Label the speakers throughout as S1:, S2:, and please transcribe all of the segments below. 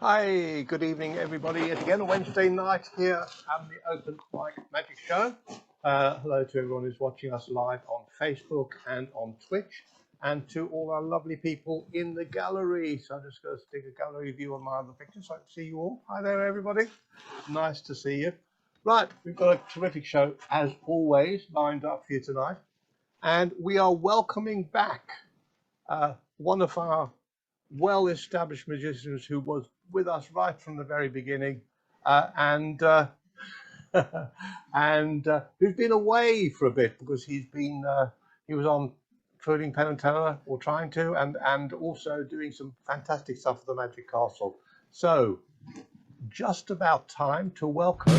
S1: Hi, good evening, everybody. It's again Wednesday night here at the Open Mic Magic Show. Hello to everyone who's watching us live on Facebook and on Twitch, and to all our lovely people in the gallery. So I'm just going to stick a gallery view on my other picture so I can see you all. Hi there, everybody. Nice to see you. Right, we've got a terrific show, as always, lined up for you tonight. And we are welcoming back one of our well-established magicians who was with us right from the very beginning, and who's been away for a bit because he was on trading Penn and Teller, or trying to, and also doing some fantastic stuff for the Magic Castle. So just about time to welcome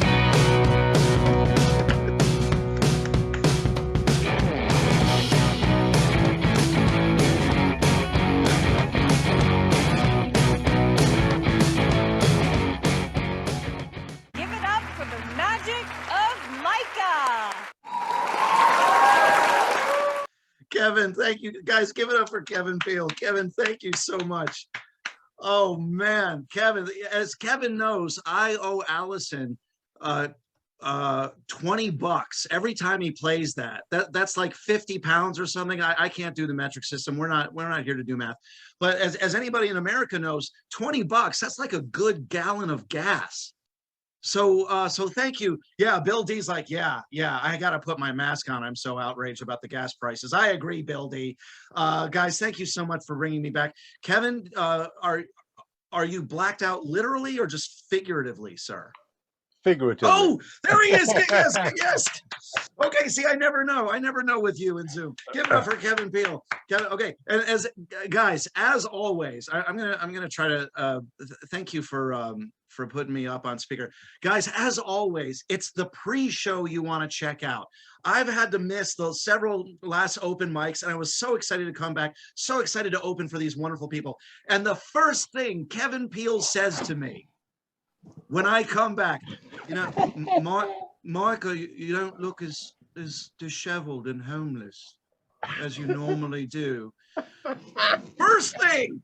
S2: Kevin. Thank you, guys. Give it up for Kevin Peel. Kevin, thank you so much. Oh man, Kevin, as Kevin knows, I owe Allison $20 every time he plays that's like 50 pounds or something. I can't do the metric system. We're not here to do math, but as anybody in America knows, $20, that's like a good gallon of gas. So thank you. Yeah, Bill D's like, yeah, I got to put my mask on. I'm so outraged about the gas prices. I agree, Bill D. Guys, thank you so much for bringing me back. Kevin, are you blacked out literally or just figuratively, sir?
S1: figuratively.
S2: Oh, there he is. Yes. Okay, see, I never know with you in Zoom. Give it up for Kevin Peel. Okay, and as guys, as always, I'm gonna try to thank you for putting me up on speaker. Guys, as always, it's the pre-show you want to check out. I've had to miss the several last open mics, and I was so excited to come back, so excited to open for these wonderful people. And the first thing Kevin Peel says to me when I come back, you know, Micah, you don't look as disheveled and homeless as you normally do. First thing,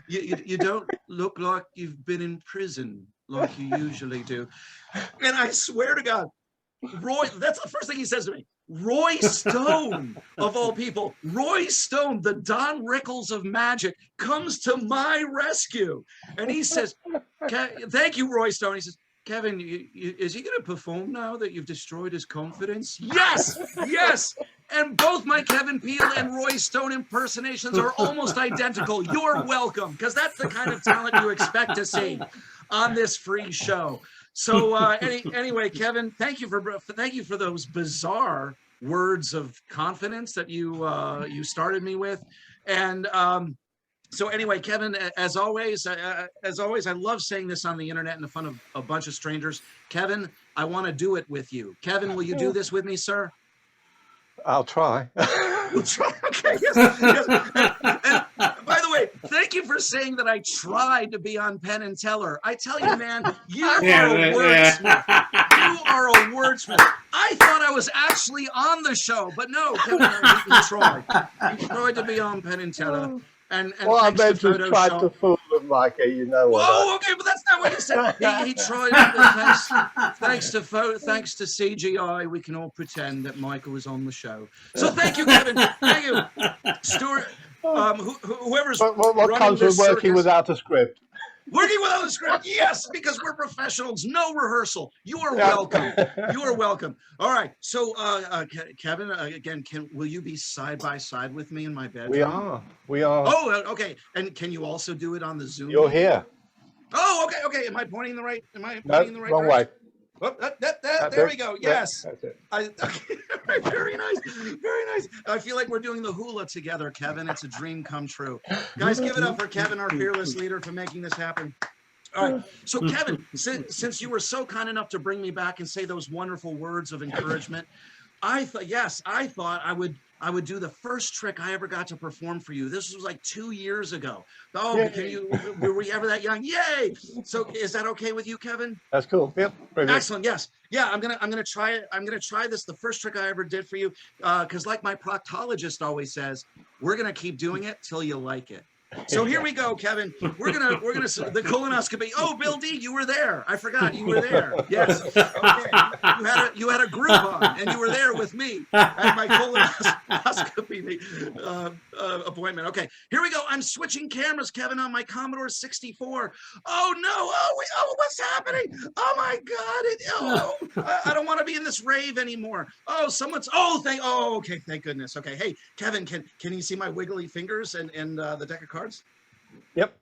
S2: you don't look like you've been in prison like you usually do. And I swear to God, Roy, that's the first thing he says to me. Roy Stone, of all people, Roy Stone, the Don Rickles of magic, comes to my rescue. And he says, thank you, Roy Stone. He says, Kevin, is he going to perform now that you've destroyed his confidence? Yes. And both my Kevin Peel and Roy Stone impersonations are almost identical. You're welcome, because that's the kind of talent you expect to see on this free show. So anyway, Kevin, thank you for those bizarre words of confidence that you started me with, and so anyway, Kevin, as always, I love saying this on the internet in front of a bunch of strangers. Kevin, I want to do it with you. Kevin, will you do this with me, sir?
S1: I'll try.
S2: We'll try. Okay, yes. And by the way, thank you for saying that I tried to be on Penn and Teller. I tell you, man, you are a wordsmith. You are a wordsmith. I thought I was actually on the show, but no, Kevin, he tried. He tried to be on Penn and Teller. And
S1: well, I meant to try to fool them, Micah. You know what?
S2: Oh, okay, but that's not what he said. He tried. Thanks to CGI, we can all pretend that Micah was on the show. So thank you, Kevin. Thank you, Stuart. Whoever's
S1: what comes with working without a script?
S2: Working without a script, yes, because we're professionals. No rehearsal. You are welcome. You are welcome. All right. So, Kevin, again, will you be side by side with me in my bedroom?
S1: We are.
S2: Oh, okay. And can you also do it on the Zoom?
S1: You're here.
S2: Oh, okay. Am I pointing in the right?
S1: Wrong way.
S2: Oh, there we go. Yes.
S1: That's it.
S2: Very nice. I feel like we're doing the hula together, Kevin. It's a dream come true. Guys, give it up for Kevin, our fearless leader, for making this happen. All right. So, Kevin, since you were so kind enough to bring me back and say those wonderful words of encouragement, I thought I would do the first trick I ever got to perform for you. This was like 2 years ago. Oh,
S1: Yay.
S2: were we ever that young? Yay! So is that okay with you, Kevin?
S1: That's cool. Yep. Brilliant.
S2: Excellent. Yes. Yeah. I'm gonna try it. I'm gonna try this. The first trick I ever did for you, because like my proctologist always says, we're gonna keep doing it till you like it. So here we go, Kevin. We're gonna the colonoscopy. Oh, Bill D, you were there. I forgot you were there. Yes. Okay. You had a Groupon, and you were there with me at my colonoscopy appointment. Okay. Here we go. I'm switching cameras, Kevin, on my Commodore 64. Oh no! Oh, what's happening? Oh my God! I don't want to be in this rave anymore. Oh, someone's. Oh, okay. Thank goodness. Okay. Hey, Kevin, can you see my wiggly fingers and the deck of cards?
S1: Yep.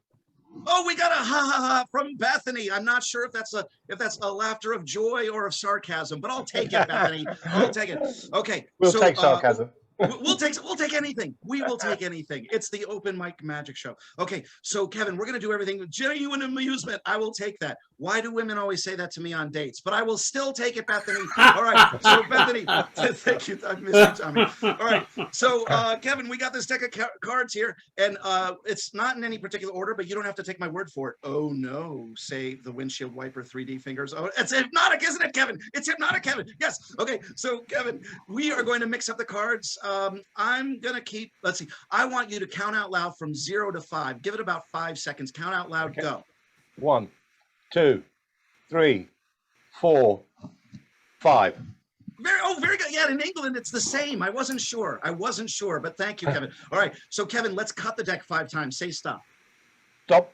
S2: Oh, we got a ha ha ha from Bethany. I'm not sure if that's a laughter of joy or of sarcasm, but I'll take it, Bethany. I'll take it. Okay.
S1: We'll take sarcasm.
S2: We'll take anything. We will take anything. It's the Open Mic Magic Show. Okay, so Kevin, we're gonna do everything with genuine amusement. I will take that. Why do women always say that to me on dates? But I will still take it, Bethany. All right, so Bethany, thank you. I miss you, Tommy. All right, so Kevin, we got this deck of cards here, and it's not in any particular order, but you don't have to take my word for it. Oh no, say the windshield wiper 3D fingers. Oh, it's hypnotic, isn't it, Kevin? It's hypnotic, Kevin. Yes. Okay, so Kevin, we are going to mix up the cards. I'm gonna keep. Let's see. I want you to count out loud from 0 to 5. Give it about 5 seconds. Count out loud. Okay. Go.
S1: 1, 2, 3, 4, 5.
S2: Very good. Yeah, in England it's the same. I wasn't sure, but thank you, Kevin. All right, so Kevin, let's cut the deck 5 times. Say stop.
S1: Stop.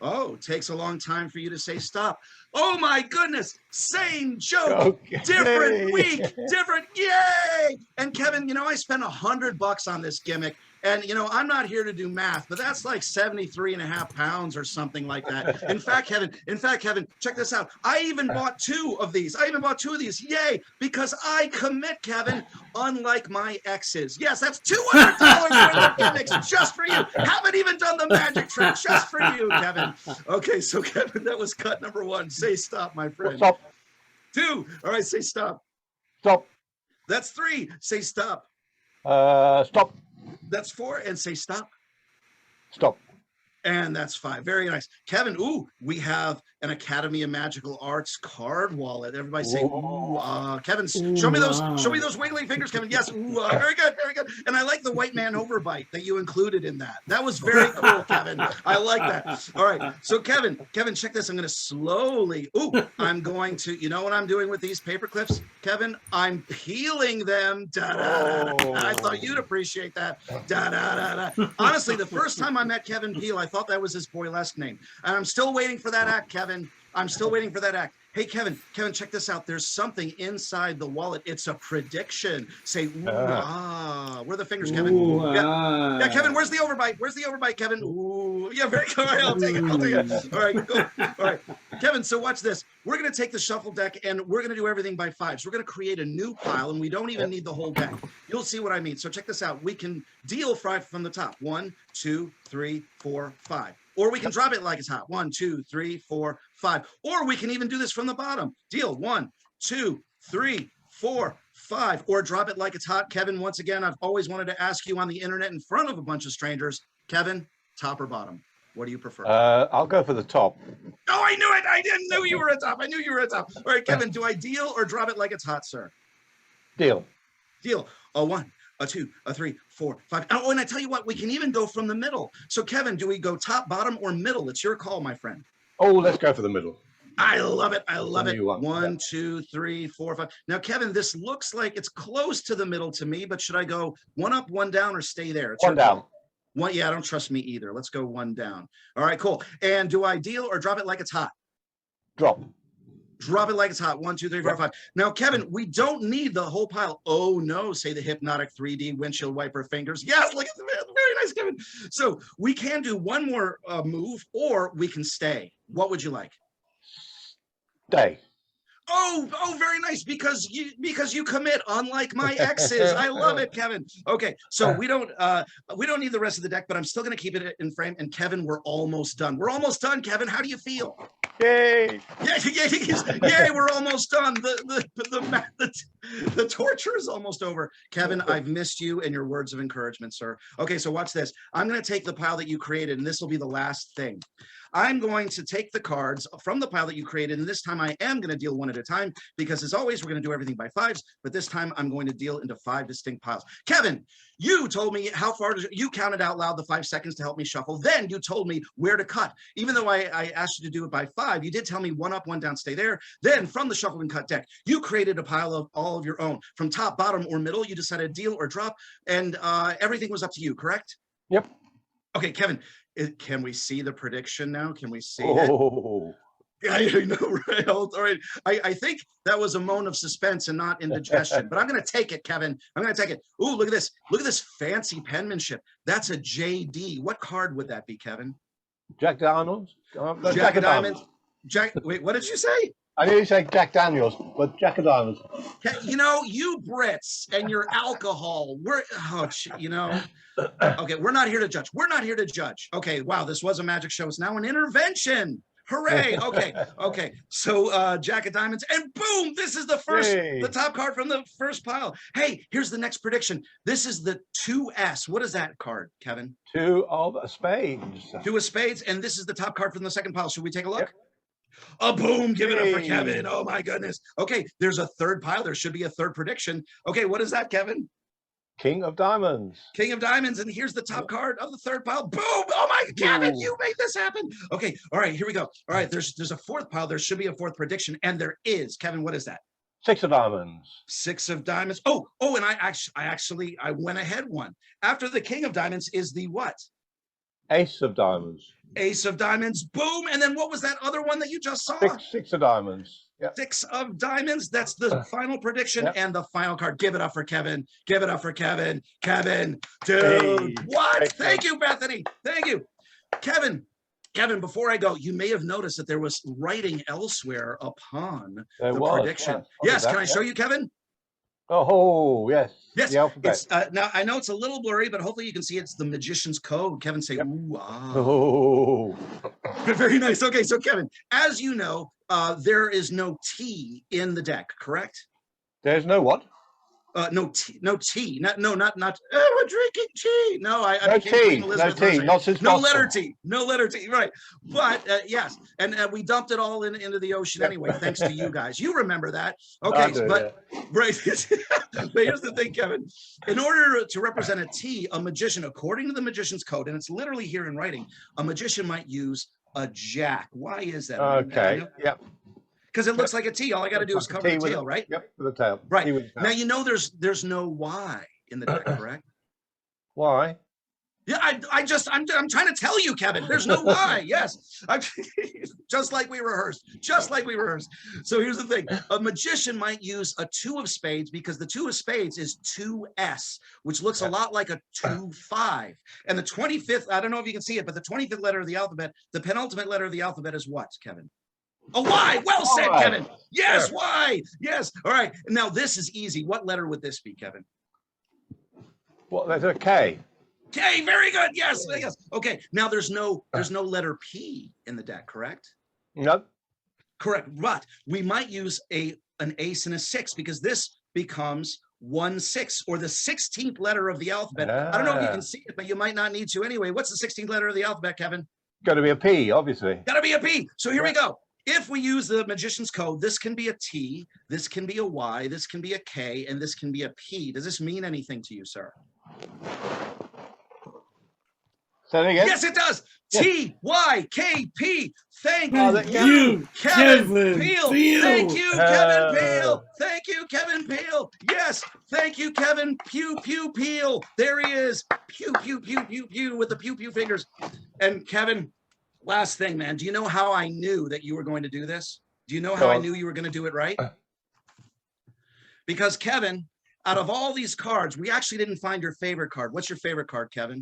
S2: Oh, it takes a long time for you to say stop. Oh my goodness, same joke, different week, different, yay! And Kevin, I spent $100 on this gimmick, and I'm not here to do math, but that's like 73.5 pounds or something like that. In fact, Kevin, check this out. I even bought 2 of these. Yay! Because I commit, Kevin, unlike my exes. Yes, that's $200 worth of gimmicks just for you. Haven't even done the magic trick just for you, Kevin. Okay, so Kevin, that was cut number 1. Say stop, my friend.
S1: Stop.
S2: 2. All right, say stop.
S1: Stop.
S2: That's 3. Say stop.
S1: Stop.
S2: That's 4. And say stop.
S1: Stop.
S2: And that's 5. Very nice. Kevin, ooh, we have an Academy of Magical Arts card wallet. Everybody say, ooh, Kevin, show me those wiggly fingers, Kevin. Yes, ooh, very good, very good. And I like the white man overbite that you included in that. That was very cool, Kevin. I like that. All right, so Kevin, check this. I'm going to slowly, I'm going to, you know what I'm doing with these paper clips, Kevin? I'm peeling them. Da-da-da-da. I thought you'd appreciate that. Da-da-da-da. Honestly, the first time I met Kevin Peel, I thought that was his boylesque name. And I'm still waiting for that act, Kevin. I'm still waiting for that act. Hey, Kevin, check this out. There's something inside the wallet. It's a prediction. Say, ooh, Where are the fingers, Kevin?
S3: Ooh,
S2: yeah, Kevin, where's the overbite? Where's the overbite, Kevin? Ooh, yeah, very good. All right, I'll take it. All right, go. All right, Kevin, so watch this. We're going to take the shuffle deck, and we're going to do everything by 5s. We're going to create a new pile, and we don't even need the whole deck. You'll see what I mean. So check this out. We can deal 5 from the top. 1, 2, 3, 4, 5. Or we can drop it like it's hot. 1, 2, 3, 4, 5. Or we can even do this from the bottom. Deal 1, 2, 3, 4, 5. Or drop it like it's hot. Kevin, once again, I've always wanted to ask you on the internet in front of a bunch of strangers. Kevin, top or bottom? What do you prefer?
S1: I'll go for the top.
S2: Oh, I knew it. I didn't know you were a top. I knew you were a top. All right, Kevin, do I deal or drop it like it's hot, sir?
S1: Deal.
S2: Deal. 1, 2, 3, 4, 5. Oh, and I tell you what, we can even go from the middle. So, Kevin, do we go top, bottom, or middle? It's your call, my friend.
S1: Oh, let's go for the middle.
S2: I love it. I love it. 1, 2, 3, 4, 5. Now, Kevin, this looks like it's close to the middle to me, but should I go 1 up, 1 down, or stay there? It's
S1: 1 down.
S2: 1, yeah, I don't trust me either. Let's go 1 down. All right, cool. And do I deal or drop it like it's hot?
S1: Drop.
S2: Drop it like it's hot. 1, 2, 3, 4, 5. Now, Kevin, we don't need the whole pile. Oh no, say the hypnotic 3D windshield wiper fingers. Yes, look at the very nice, Kevin. So we can do 1 more move, or we can stay. What would you like?
S1: Stay.
S2: Oh, very nice, because you commit, unlike my exes. I love it, Kevin. Okay, so we don't need the rest of the deck, but I'm still going to keep it in frame. And Kevin, we're almost done. We're almost done, Kevin. How do you feel?
S1: Yay!
S2: Yay, we're almost done. The torture is almost over. Kevin, I've missed you and your words of encouragement, sir. Okay, so watch this. I'm going to take the pile that you created, and this will be the last thing. I'm going to take the cards from the pile that you created, and this time I am going to deal one at a time, because as always, we're going to do everything by fives, but this time I'm going to deal into 5 distinct piles. Kevin, you told me how far you counted out loud the 5 seconds to help me shuffle. Then you told me where to cut. Even though I asked you to do it by 5, you did tell me 1 up, 1 down, stay there. Then from the shuffle and cut deck, you created a pile of all of your own. From top, bottom, or middle, you decided deal or drop, and everything was up to you, correct?
S1: Yep.
S2: Okay, Kevin, can we see the prediction now? Can we see
S1: it?
S2: I know, right? All right. I think that was a moan of suspense and not indigestion, but I'm going to take it, Kevin. I'm going to take it. Ooh, look at this. Look at this fancy penmanship. That's a JD. What card would that be, Kevin?
S1: Jack Daniels.
S2: Jack of Diamonds. Wait, what did you say?
S1: I nearly said Jack Daniels, but Jack of Diamonds.
S2: You know, you Brits and your alcohol. Okay, we're not here to judge. We're not here to judge. Okay, wow, this was a magic show. It's now an intervention. Hooray. Okay. So Jack of Diamonds, and boom, this is the top card from the first pile. Hey, here's the next prediction. This is the 2S. What is that card, Kevin?
S1: 2 of spades.
S2: 2 of spades, and this is the top card from the second pile. Should we take a look?
S1: Yep.
S2: Oh, boom, give it up for Kevin. Oh my goodness. Okay, there's a third pile. There should be a third prediction. Okay, what is that, Kevin?
S1: King of Diamonds.
S2: King of Diamonds, and here's the top card of the third pile. Boom! Oh my, Kevin, you made this happen. Okay, all right, here we go. All right, there's a fourth pile. There should be a fourth prediction, and there is. Kevin, what is that?
S1: 6 of Diamonds.
S2: 6 of Diamonds. Oh, and I went ahead one. After the King of Diamonds is the what?
S1: Ace of Diamonds.
S2: Ace of Diamonds. Boom! And then what was that other one that you just saw?
S1: 6 of Diamonds. Yep.
S2: 6 of Diamonds. That's the final prediction and the final card. Give it up for Kevin. Give it up for Kevin. Kevin, dude, what? Thank you, Bethany. Thank you, Kevin. Kevin, before I go, you may have noticed that there was writing elsewhere upon the prediction. Yes, can I show you, Kevin?
S1: Oh, yes.
S2: Yes.
S1: The alphabet.
S2: Now, I know it's a little blurry, but hopefully you can see it's the magician's code. Kevin, say, ooh, ah.
S1: Oh.
S2: Very nice. Okay, so Kevin, as you know, there is no T in the deck, correct?
S1: There's no what?
S2: No tea. Not. Oh, we're drinking tea. No,
S1: no tea. No tea. Not since
S2: no letter T. No letter T. Right. But yes, and we dumped it all into the ocean anyway, thanks to you guys. You remember that? Okay, right. But here's the thing, Kevin. In order to represent a T, a magician, according to the magician's code, and it's literally here in writing, a magician might use a jack. Why is that?
S1: Okay. Yep.
S2: Because it looks like a T. All I got to do is cover the tail, right?
S1: Yep, with the tail.
S2: Right. Now, you know there's no Y in the deck, correct?
S1: Why?
S2: Yeah, I'm trying to tell you, Kevin, there's no Y. Yes. Just like we rehearsed. Just like we rehearsed. So here's the thing. A magician might use a 2 of spades because the 2 of spades is 2S, which looks a lot like a 2-5. And the 25th, I don't know if you can see it, but the 25th letter of the alphabet, the penultimate letter of the alphabet is what, Kevin? A Y. Well said, Kevin. Yes, sure. Y. Yes. All right. Now this is easy. What letter would this be, Kevin?
S1: What letter? K.
S2: K. Very good. Yes. Yes. Okay. Now there's no letter P in the deck, correct?
S1: Nope.
S2: Correct. But we might use an ace and a 6 because this becomes 1-6 or the 16th letter of the alphabet. I don't know if you can see it, but you might not need to anyway. What's the 16th letter of the alphabet, Kevin?
S1: Got to be a P, obviously.
S2: Got to be a P. So here we go. If we use the magician's code, this can be a T, this can be a Y, this can be a K, and this can be a P. Does this mean anything to you, sir?
S1: Say it again.
S2: Yes, it does. Yes. T, Y, K, P. Thank
S3: you, Kevin Peel.
S2: Thank you, Kevin Peel. Thank you, Kevin Peel. Yes, thank you, Kevin. Pew, pew, Peel. There he is. Pew, pew, pew, pew, pew with the pew, pew fingers. And Kevin, last thing, man. Do you know how I knew that you were going to do this? Do you know how I knew you were going to do it right? Because Kevin, out of all these cards, we actually didn't find your favorite card. What's your favorite card, Kevin?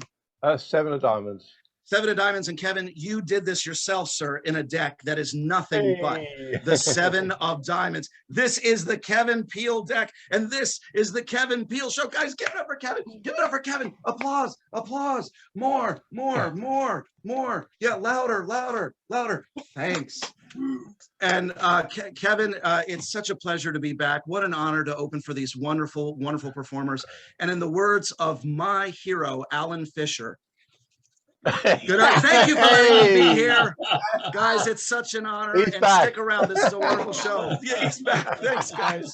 S1: 7 of Diamonds.
S2: 7 of Diamonds. And Kevin, you did this yourself, sir, in a deck that is nothing but the 7 of Diamonds. This is the Kevin Peel deck, and this is the Kevin Peel show. Guys, give it up for Kevin. Give it up for Kevin. Applause, applause. More. Yeah, louder. Thanks. And Kevin, it's such a pleasure to be back. What an honor to open for these wonderful, wonderful performers. And in the words of my hero, Alan Fisher, good night. Thank you for letting me be here. Guys, it's such an honor.
S1: He's
S2: and
S1: back.
S2: Stick around. This is a wonderful show. Yeah, he's back. Thanks, guys.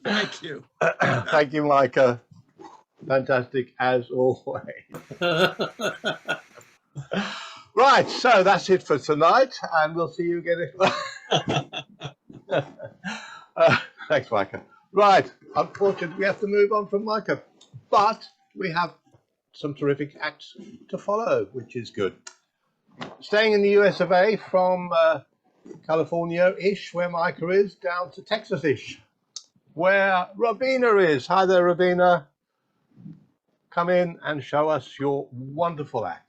S2: Thank you.
S1: Thank you, Micah. Fantastic as always. Right, so that's it for tonight, and we'll see you again. Thanks, Micah. Right, unfortunately, we have to move on from Micah, but we have some terrific acts to follow, which is good. Staying in the US of A, from California-ish, where Micah is, down to Texas-ish, where Robina is. Hi there, Robina. Come in and show us your wonderful act.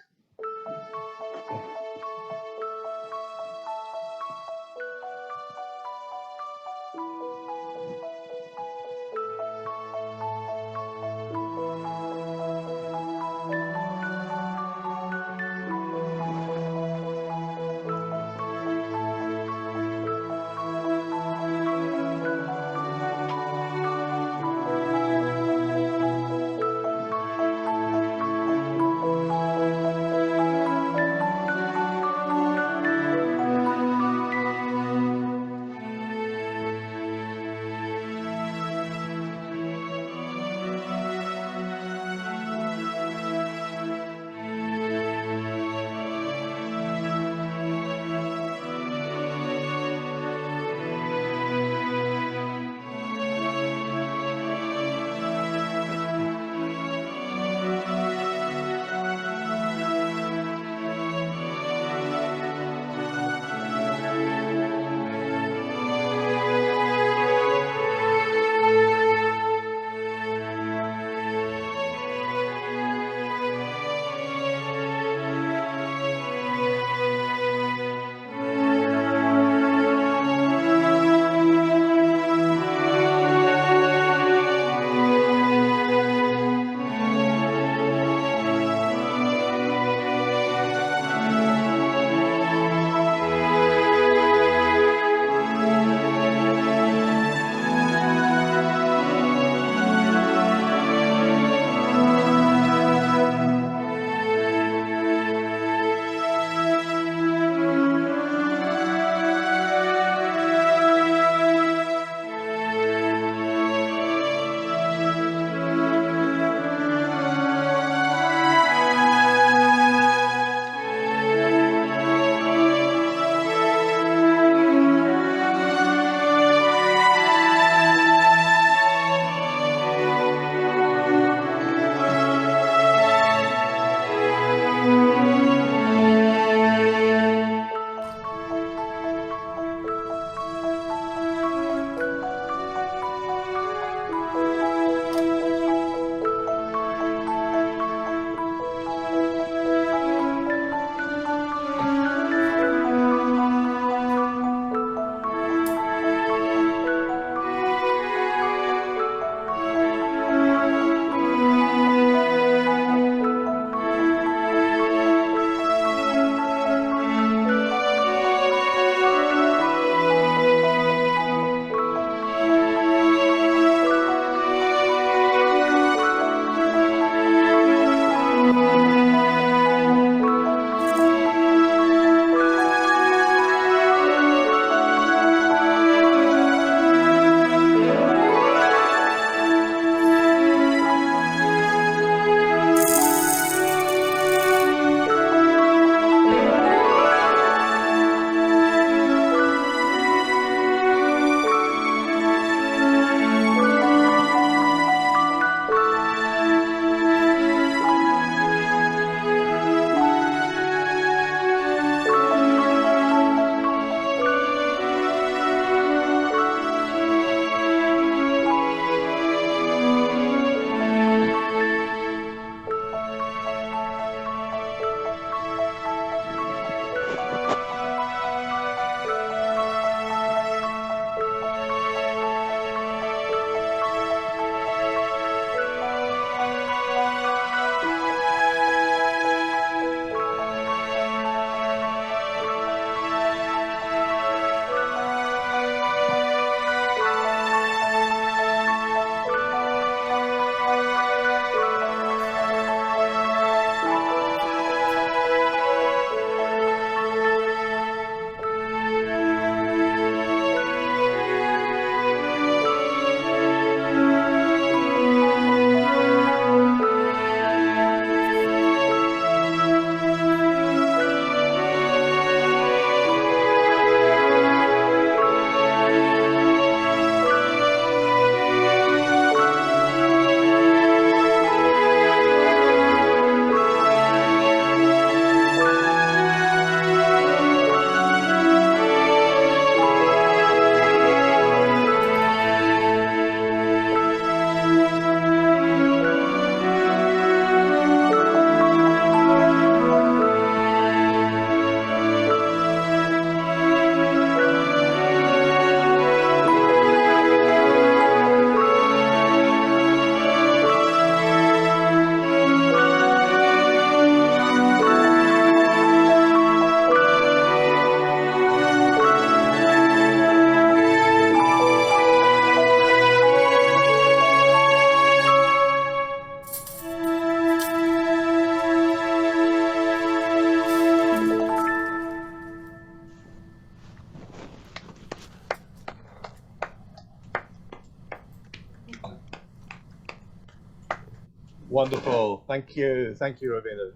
S1: Wonderful. Thank you, Robina.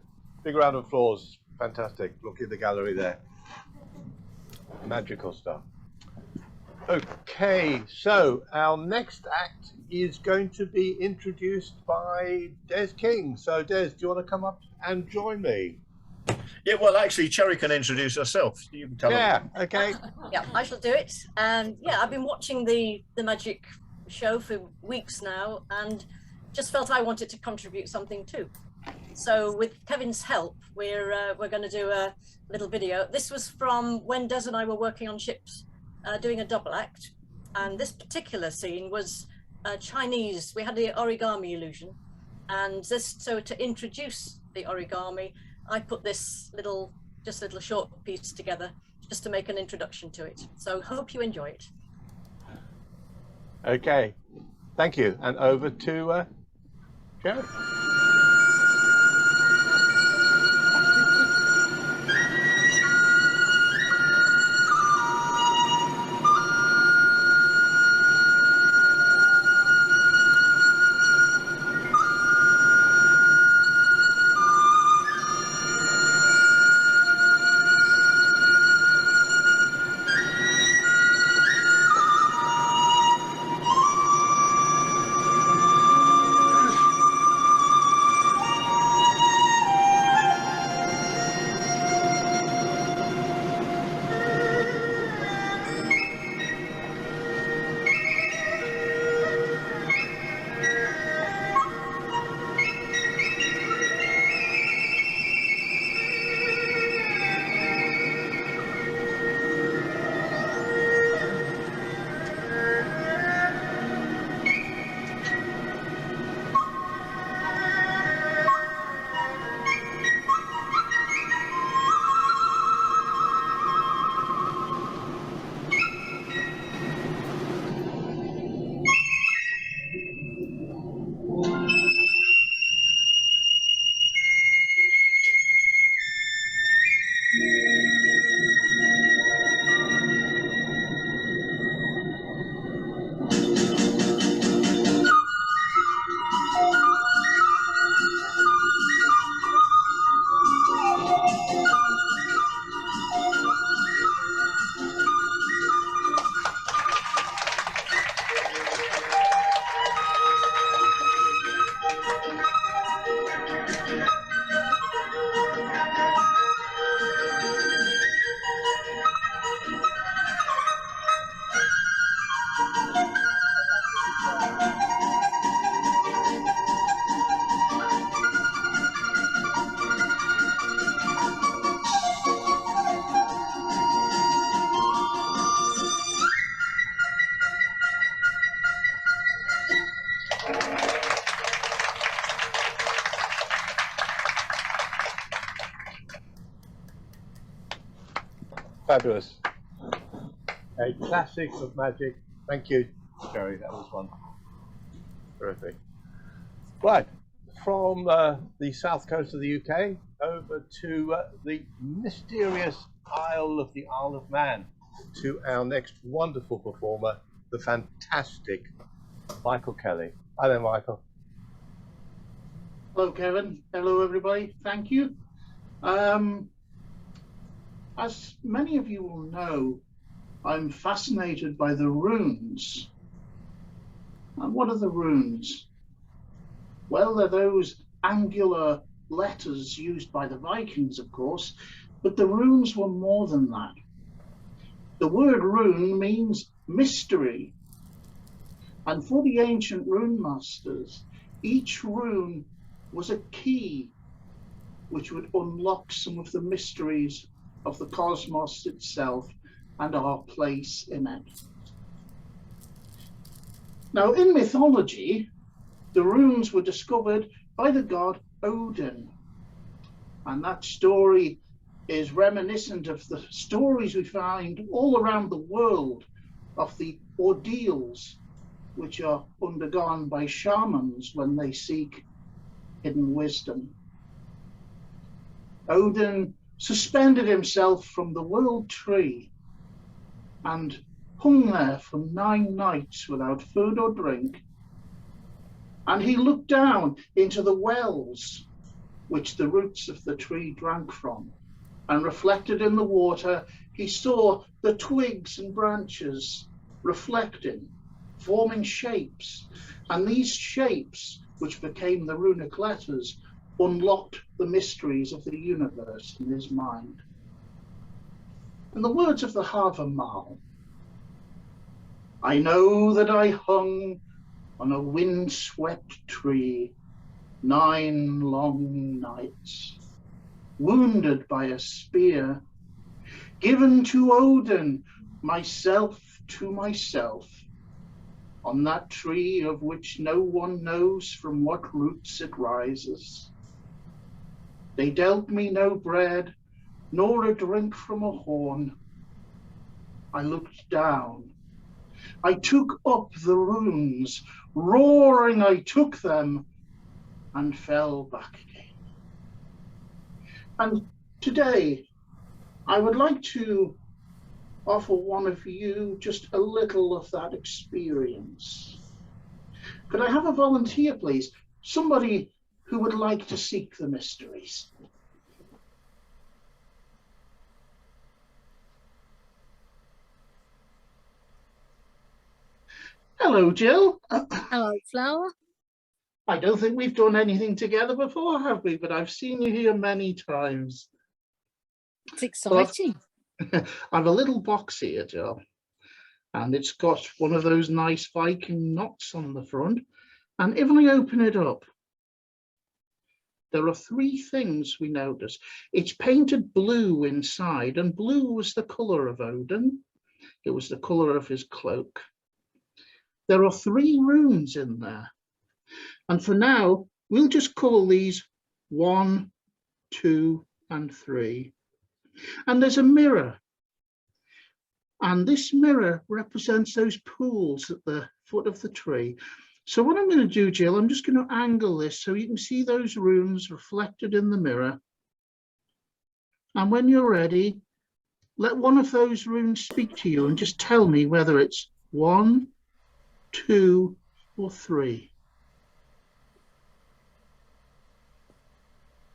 S1: Big round of applause. Fantastic. Look at the gallery there. Magical stuff. Okay, so our next act is going to be introduced by Des King. So Des, do you want to come up and join me?
S4: Yeah, well, actually, Cherry can introduce herself. You can tell her.
S1: Yeah, okay.
S5: Yeah, I shall do it. And yeah, I've been watching the magic show for weeks now, and just felt I wanted to contribute something too. So with Kevin's help, we're going to do a little video. This was from when Des and I were working on ships, doing a double act, and this particular scene was Chinese. We had the origami illusion, and so to introduce the origami, I put this little short piece together just to make an introduction to it. So hope you enjoy it.
S1: Okay, thank you. And over to Jerry. Fabulous. A classic of magic. Thank you, Jerry. That was wonderful. Terrific. Right, from the south coast of the UK over to the mysterious Isle of Man, to our next wonderful performer, the fantastic Michael Kelly. Hi there, Michael.
S6: Hello, Kevin. Hello, everybody. Thank you. As many of you will know, I'm fascinated by the runes. And what are the runes? Well, they're those angular letters used by the Vikings, of course, but the runes were more than that. The word rune means mystery. And for the ancient rune masters, each rune was a key which would unlock some of the mysteries of the cosmos itself and our place in it. Now, in mythology, the runes were discovered by the god Odin, and that story is reminiscent of the stories we find all around the world of the ordeals which are undergone by shamans when they seek hidden wisdom. Odin suspended himself from the world tree and hung there for 9 nights without food or drink And he looked down into the wells which the roots of the tree drank from, and reflected in the water, he saw the twigs and branches reflecting, forming shapes. And these shapes, which became the runic letters, unlocked the mysteries of the universe in his mind. In the words of the Hava Mal, I know that I hung on a wind-swept tree 9 long nights, wounded by a spear, given to Odin, myself to myself, on that tree of which no one knows from what roots it rises. They dealt me no bread, nor a drink from a horn. I looked down. I took up the runes, roaring I took them, and fell back again. And today, I would like to offer one of you just a little of that experience. Could I have a volunteer, please? Somebody who would like to seek the mysteries. Hello, Jill.
S7: Hello, Flower.
S6: I don't think we've done anything together before, have we? But I've seen you here many times.
S7: It's exciting.
S6: I've a little box here, Jill, and it's got one of those nice Viking knots on the front. And if I open it up, there are 3 things we notice. It's painted blue inside, and blue was the colour of Odin. It was the colour of his cloak. There are 3 runes in there. And for now, we'll just call these 1, 2, and 3. And there's a mirror. And this mirror represents those pools at the foot of the tree. So what I'm going to do, Jill, I'm just going to angle this so you can see those runes reflected in the mirror. And when you're ready, let one of those runes speak to you and just tell me whether it's 1, 2, or 3.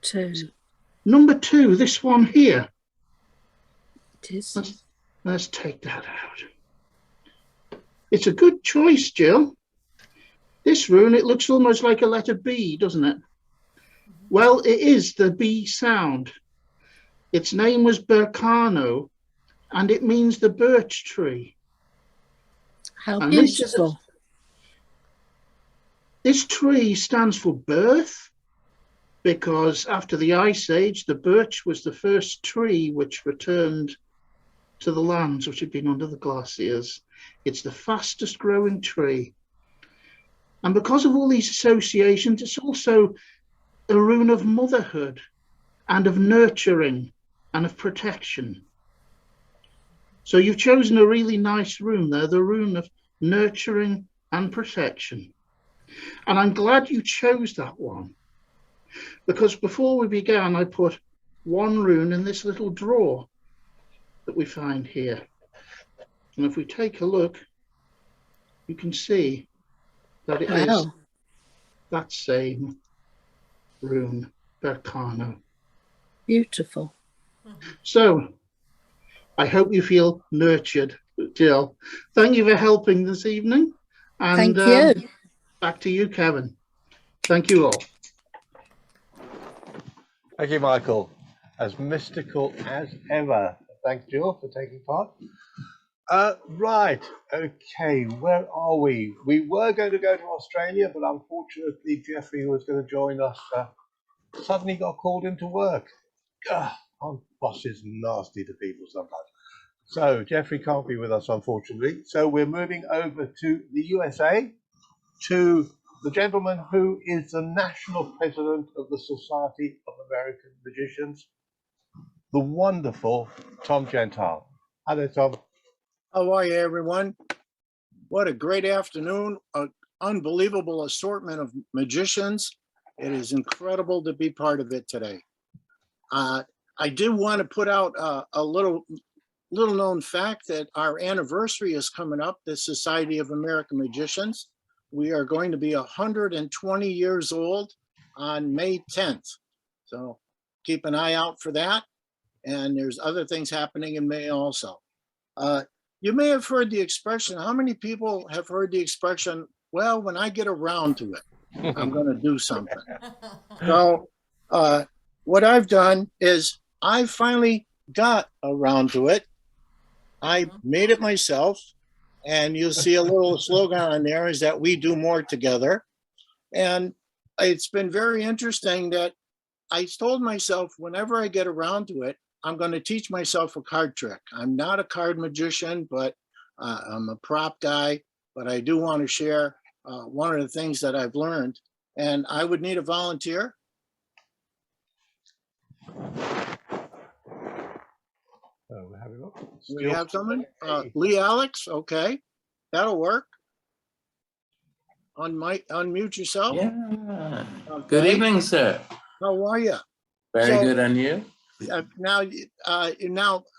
S7: 2.
S6: Number 2, this one here.
S7: It is.
S6: Let's take that out. It's a good choice, Jill. This rune, it looks almost like a letter B, doesn't it? Well, it is the B sound. Its name was Berkano, and it means the birch tree.
S7: How
S6: And
S7: beautiful.
S6: This tree stands for birth, because after the Ice Age, the birch was the first tree which returned to the lands which had been under the glaciers. It's the fastest growing tree. And because of all these associations, it's also a rune of motherhood and of nurturing and of protection. So you've chosen a really nice rune there, the rune of nurturing and protection. And I'm glad you chose that one, because before we began, I put 1 rune in this little drawer that we find here. And if we take a look, you can see that it is that same rune, Berkano.
S7: Beautiful.
S6: So I hope you feel nurtured, Jill. Thank you for helping this evening. And
S7: Thank you.
S6: Back to you, Kevin. Thank you all.
S1: Thank you, Michael. As mystical as ever. Thank you, Jill, for taking part. Right, okay, where are we? We were going to go to Australia, but unfortunately Jeffrey, who was going to join us, suddenly got called into work. Our boss is nasty to people sometimes. So Jeffrey can't be with us, unfortunately. So we're moving over to the USA, to the gentleman who is the national president of the Society of American Magicians, the wonderful Tom Gentile. Hello, Tom.
S8: How are you, everyone? What a great afternoon. An unbelievable assortment of magicians. It is incredible to be part of it today. I did want to put out a little known fact that our anniversary is coming up, the Society of American Magicians. we are going to be 120 years old on May 10th. So keep an eye out for that. And there's other things happening in May also. You may have heard the expression. How many people have heard the expression, well, when I get around to it, I'm going to do something. So what I've done is I finally got around to it. I made it myself. And you'll see a little slogan on there is that we do more together. And it's been very interesting that I told myself whenever I get around to it, I'm going to teach myself a card trick. I'm not a card magician, but I'm a prop guy, but I do want to share one of the things that I've learned. And I would need a volunteer.
S1: We'll have a look.
S8: We have someone? Lee Alex, okay. That'll work. Unmute yourself.
S3: Yeah.
S8: Okay.
S3: Good evening, sir.
S8: How are you?
S3: Very
S8: So-
S3: good, and you?
S8: Now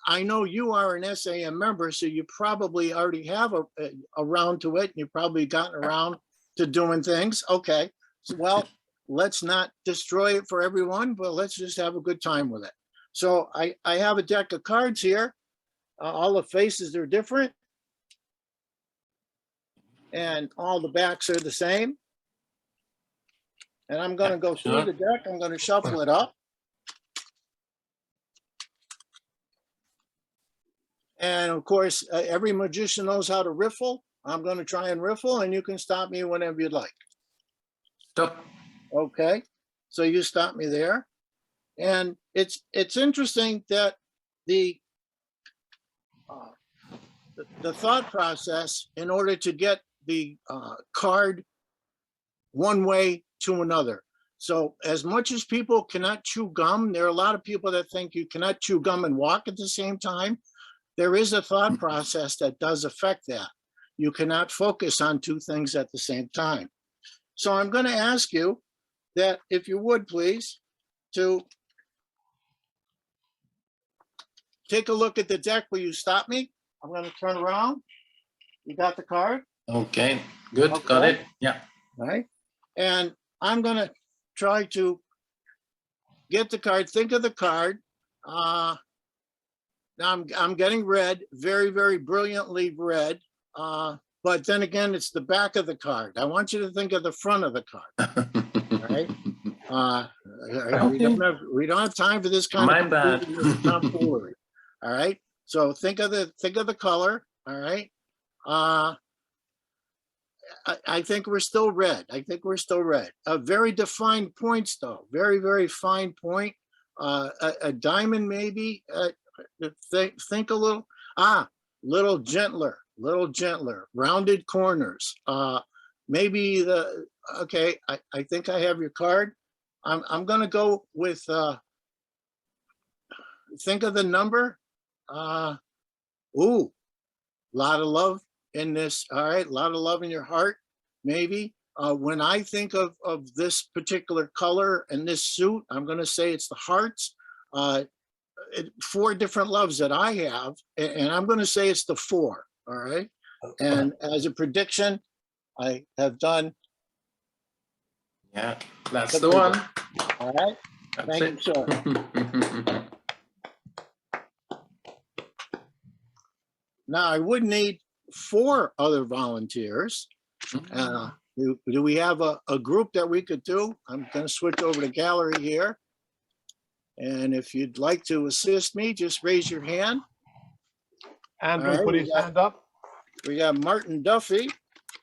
S8: I know you are an SAM member, so you probably already have a round to it. You've probably gotten around to doing things. Okay, so, well, let's not destroy it for everyone, but let's just have a good time with it. So I have a deck of cards here. All the faces are different. And all the backs are the same. And I'm going to go through the deck. I'm going to shuffle it up. And of course, every magician knows how to riffle. I'm going to try and riffle, and you can stop me whenever you'd like.
S3: Stop.
S8: Okay, so you stop me there. And it's interesting that the thought process in order to get the card one way to another. So as much as people cannot chew gum, there are a lot of people that think you cannot chew gum and walk at the same time. There is a thought process that does affect that. You cannot focus on two things at the same time. So I'm going to ask you that if you would please, to take a look at the deck. Will you stop me? I'm going to turn around. You got the card?
S3: Okay, good,
S8: Okay.
S3: got it. Yeah.
S8: All right. And I'm going to try to get the card. Think of the card. Now I'm getting red, very, very brilliantly red. But then again, it's the back of the card. I want you to think of the front of the card. All right. We don't have time for this kind
S3: My
S8: of
S3: bad.
S8: tomfoolery. All right. So think of the color. All right. I think we're still red. Very defined points though. Very, very fine point. A diamond maybe. Think a little. Little gentler. Rounded corners. Maybe okay. I think I have your card. I'm gonna go with. Think of the number. Ooh, lot of love in this. All right, a lot of love in your heart. Maybe when I think of this particular color and this suit, I'm going to say it's the hearts. 4 different loves that I have, and I'm going to say it's the 4. All right, and as a prediction, I have done.
S3: Yeah, that's the one.
S8: All right,
S3: That's
S8: thank
S3: it.
S8: you, sir. Now I would need 4 other volunteers. Do we have a group that we could do? I'm going to switch over to gallery here. And if you'd like to assist me, just raise your hand.
S1: Andrew
S8: All right,
S1: put his hand up.
S8: We got Martin Duffy.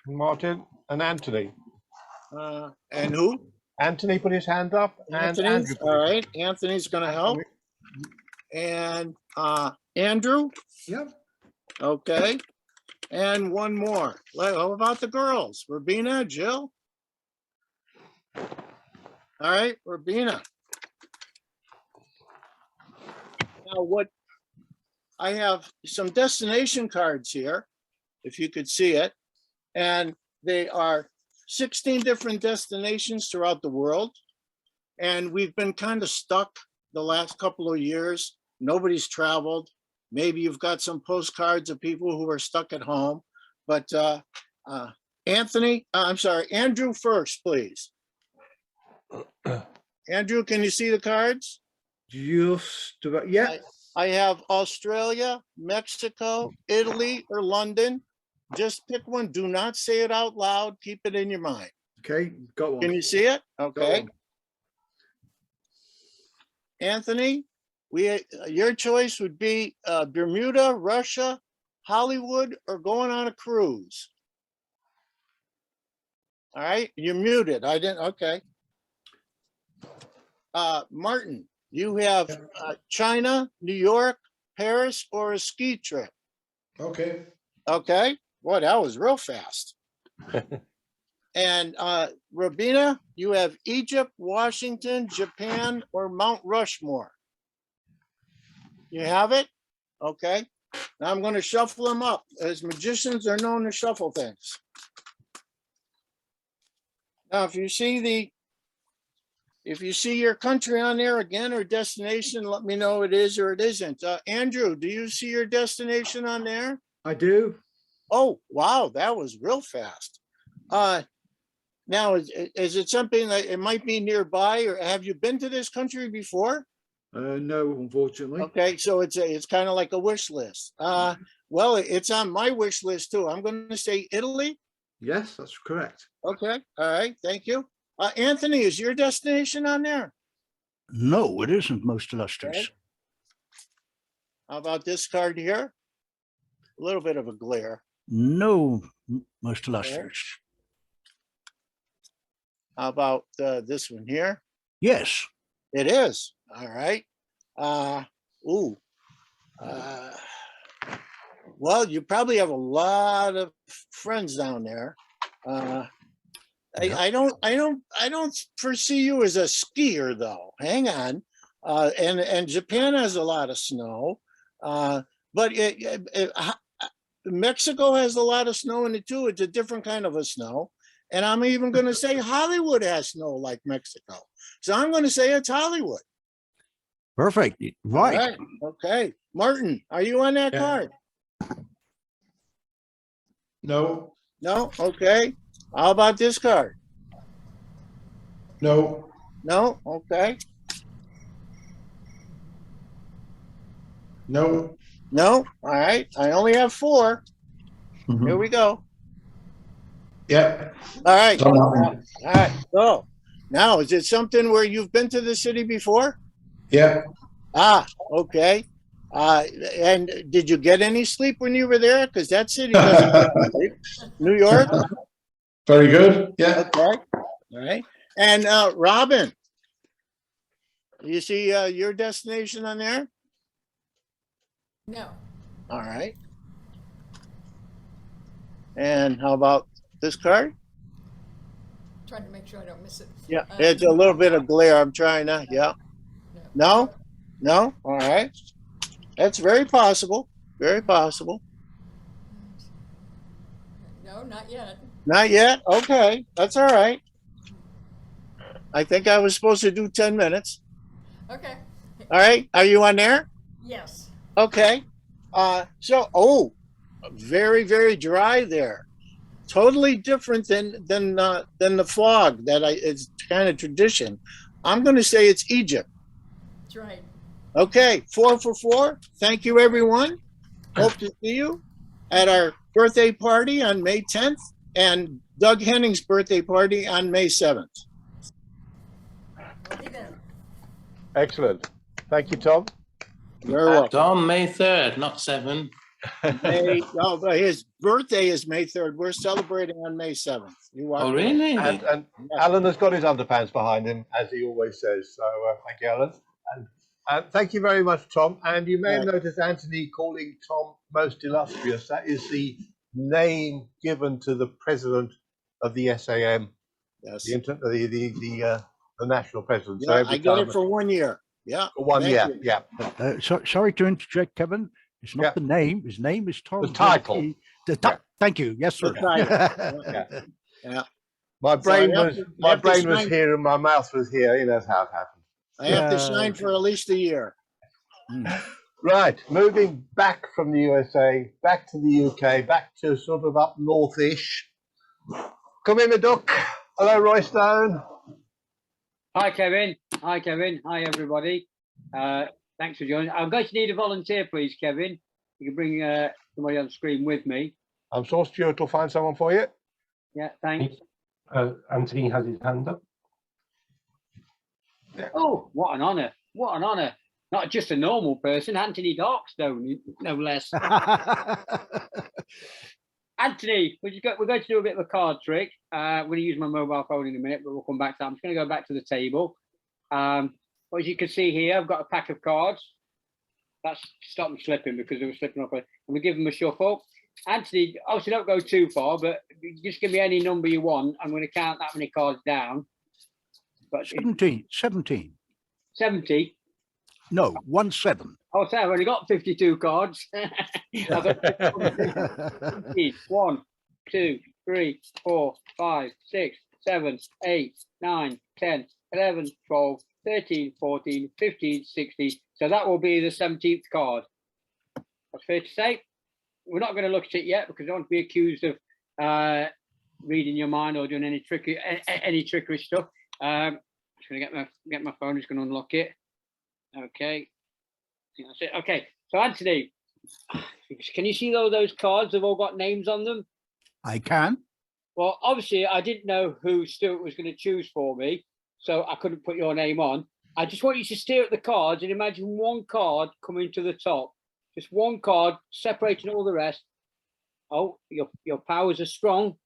S1: Martin and Anthony.
S8: And who?
S1: Anthony put his hand up. And
S8: Anthony.
S1: Andrew put
S8: All
S1: his
S8: right, Anthony's going to help. And Andrew.
S2: Yep.
S8: Okay. And one more. How about the girls? Robina, Jill? All right, Robina. Now what, I have some destination cards here, if you could see it. And they are 16 different destinations throughout the world. And we've been kind of stuck the last couple of years. Nobody's traveled. Maybe you've got some postcards of people who are stuck at home, but Andrew first, please. Andrew, can you see the cards?
S1: Just about, yeah.
S8: I have Australia, Mexico, Italy, or London. Just pick one. Do not say it out loud. Keep it in your mind.
S1: Okay, got one.
S8: Can you see it?
S1: Got
S8: Okay.
S1: one.
S8: Anthony, your choice would be Bermuda, Russia, Hollywood, or going on a cruise. All right, you're muted. I didn't. Okay. Martin, you have China, New York, Paris, or a ski trip.
S1: Okay.
S8: Okay. Boy, that was real fast. And Robina, you have Egypt, Washington, Japan, or Mount Rushmore. You have it? Okay. Now I'm going to shuffle them up. As magicians are known to shuffle things. Now, if you see your country on there again or destination, let me know it is or it isn't. Andrew, do you see your destination on there?
S1: I do.
S8: Oh, wow, that was real fast. Now, is it something that it might be nearby, or have you been to this country before?
S1: No, unfortunately.
S8: Okay, so it's kind of like a wish list. Well, it's on my wish list too. I'm going to say Italy.
S1: Yes, that's correct.
S8: Okay, all right, thank you. Anthony, is your destination on there?
S9: No, it isn't, most illustrious.
S8: Okay. How about this card here? A little bit of a glare.
S9: No, most illustrious.
S8: How about this one here?
S9: Yes.
S8: It is. All right. Well, you probably have a lot of friends down there. I don't foresee you as a skier though. Hang on. And Japan has a lot of snow. But Mexico has a lot of snow in it too. It's a different kind of a snow. And I'm even going to say Hollywood has snow like Mexico. So I'm going to say it's Hollywood.
S9: Perfect. Right.
S8: Okay. Martin, are you on that card?
S1: No.
S8: No? Okay. How about this card?
S1: No.
S8: No? Okay.
S1: No.
S8: No? All right. I only have 4. Here we go.
S1: Yeah.
S8: All right. All right. So now, is it something where you've been to the city before?
S1: Yeah.
S8: Okay. And did you get any sleep when you were there? Because that city doesn't get sleep. New York?
S1: Very good. Yeah.
S8: Okay. All right. And Robin, you see your destination on there?
S10: No.
S8: All right. And how about this card?
S10: Trying to make sure I don't miss it.
S8: Yeah, it's a little bit of glare. I'm trying to, yeah. No? No? All right. That's very possible. Very possible.
S10: No, not yet.
S8: Not yet? Okay. That's all right. I think I was supposed to do 10 minutes.
S10: Okay.
S8: All right. Are you on there?
S10: Yes.
S8: Okay. Very, very dry there. Totally different than the fog that it's kind of tradition. I'm going to say it's Egypt.
S10: That's right.
S8: Okay, 4 for 4. Thank you, everyone. Hope to see you at our birthday party on May 10th and Doug Henning's birthday party on May 7th.
S10: We'll be there.
S1: Excellent. Thank you, Tom.
S8: Very well.
S3: Tom, May 3rd, not 7.
S8: His birthday is May 3rd. We're celebrating on May 7th.
S3: Oh, really?
S1: And Alan has got his underpants behind him, as he always says. So thank you, Alan. And thank you very much, Tom. And you may have noticed Anthony calling Tom most illustrious. That is the name given to the president of the SAM.
S8: Yes.
S1: The national president.
S8: Yeah,
S1: so
S8: I get it for 1 year. Yeah.
S1: For 1 year. Yeah.
S9: Sorry to interject, Kevin. It's not the name. His name is Tom.
S1: The title.
S9: Thank you. Yes, sir.
S8: Yeah.
S1: My brain was here and my mouth was here. You know, that's how it happened.
S8: I have to shine for at least a year.
S1: Right. Moving back from the USA, back to the UK, back to sort of up northish. Come in, the duck. Hello, Roy Stone.
S11: Hi, Kevin. Hi, Kevin. Hi, everybody. Thanks for joining. I'm going to need a volunteer, please, Kevin. You can bring somebody on screen with me.
S1: I'm sure Stuart will find someone for you.
S11: Yeah, thanks.
S12: Anthony has his hand up.
S11: Oh, what an honour. What an honour. Not just a normal person, Anthony Darkstone, no less. Anthony, we're going to do a bit of a card trick. I'm going to use my mobile phone in a minute, but we'll come back to that. I'm just going to go back to the table. But as you can see here, I've got a pack of cards. That's stop them slipping because they were slipping off. I'm going to give them a shuffle. Anthony, obviously don't go too far, but just give me any number you want. I'm going to count that many cards down. But
S9: 17.
S11: 70.
S9: No, 17.
S11: Oh, so I've only got 52 cards. I've got 1, 2, 3, 4, 5, 6, 7, 8, 9, 10, 11, 12, 13, 14, 15, 16. So that will be the 17th card. That's fair to say. We're not going to look at it yet because I don't want to be accused of reading your mind or doing any trickery stuff. I'm just going to get my phone. Just going to unlock it. Okay. That's it. Okay. So Anthony, can you see those cards? They've all got names on them.
S9: I can.
S11: Well, obviously, I didn't know who Stuart was going to choose for me, so I couldn't put your name on. I just want you to stare at the cards and imagine one card coming to the top. Just one card separating all the rest. Oh, your powers are strong.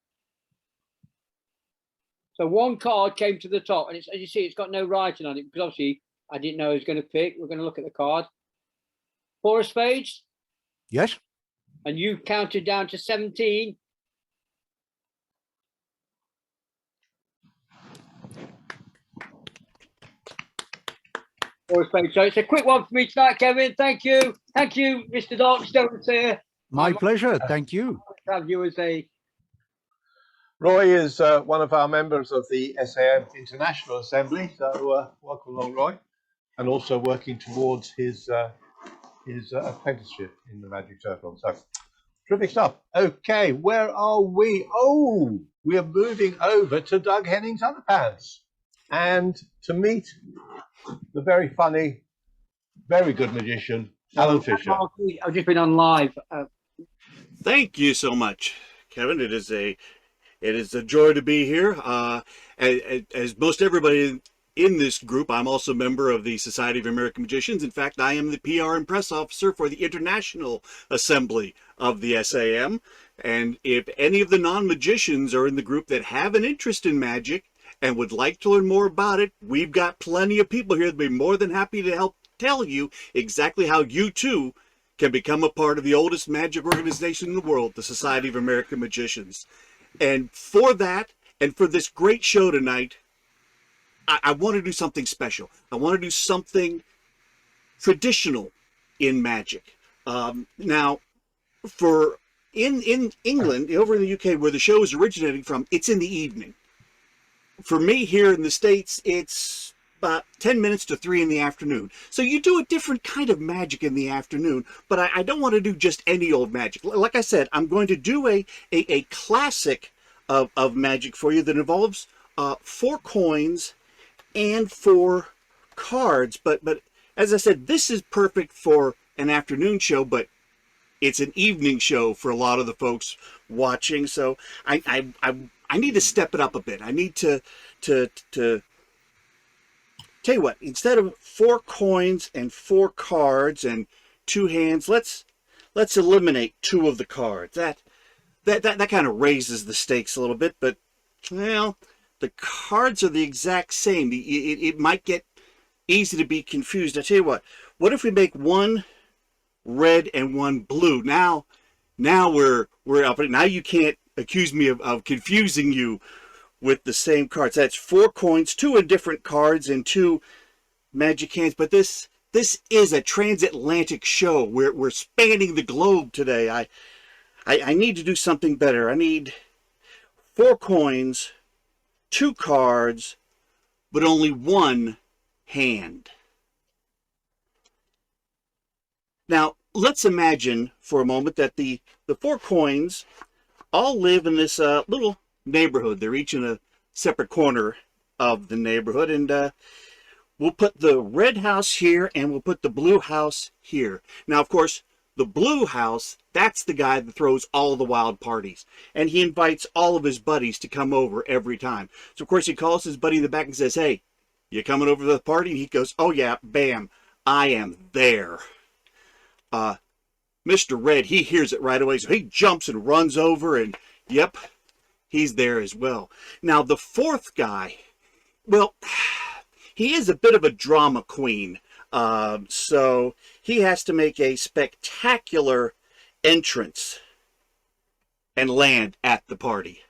S11: So one card came to the top, and it's, as you see, it's got no writing on it because obviously I didn't know who was going to pick. We're going to look at the card. 4 of spades.
S9: Yes.
S11: And you counted down to 17. So it's a quick one for me tonight, Kevin. Thank you. Thank you, Mr. Darkstone, sir.
S9: My pleasure. Thank you.
S11: Have you as a...
S1: Roy is one of our members of the SAM International Assembly. So welcome along, Roy. And also working towards his apprenticeship in the Magic Circle. So terrific stuff. Okay, where are we? Oh, we are moving over to Doug Henning's Underpants and to meet the very funny, very good magician, Alan Fisher.
S11: I've just been on live.
S13: Thank you so much, Kevin. It is a joy to be here. As most everybody in this group, I'm also a member of the Society of American Magicians. In fact, I am the PR and press officer for the International Assembly of the SAM. And if any of the non-magicians are in the group that have an interest in magic and would like to learn more about it, we've got plenty of people here that'd be more than happy to help tell you exactly how you too can become a part of the oldest magic organization in the world, the Society of American Magicians. And for that, and for this great show tonight, I want to do something special. I want to do something traditional in magic. Now, in England, over in the UK, where the show is originating from, it's in the evening. For me here in the States, it's about 10 minutes to 3 in the afternoon. So you do a different kind of magic in the afternoon, but I don't want to do just any old magic. Like I said, I'm going to do a classic of magic for you that involves 4 coins and 4 cards. But as I said, this is perfect for an afternoon show, but it's an evening show for a lot of the folks watching. So I need to step it up a bit. I need to tell you what, instead of 4 coins and 4 cards and 2 hands, let's eliminate 2 of the cards. That kind of raises the stakes a little bit, but well, the cards are the exact same. It might get easy to be confused. I tell you what if we make 1 red and 1 blue? Now we're up. Now you can't accuse me of confusing you with the same cards. That's 4 coins, 2 in different cards, and 2 magic hands. But this is a transatlantic show. We're spanning the globe today. I need to do something better. I need 4 coins, 2 cards, but only 1 hand. Now, let's imagine for a moment that the 4 coins all live in this little neighborhood. They're each in a separate corner of the neighborhood, and we'll put the red house here and we'll put the blue house here. Now, of course, the blue house, that's the guy that throws all the wild parties, and he invites all of his buddies to come over every time. So of course he calls his buddy in the back and says, "Hey, you coming over to the party?" And he goes, "Oh yeah, bam, I am there." Mr. Red, he hears it right away, so he jumps and runs over, and yep, he's there as well. Now the fourth guy, well, he is a bit of a drama queen, so he has to make a spectacular entrance and land at the party.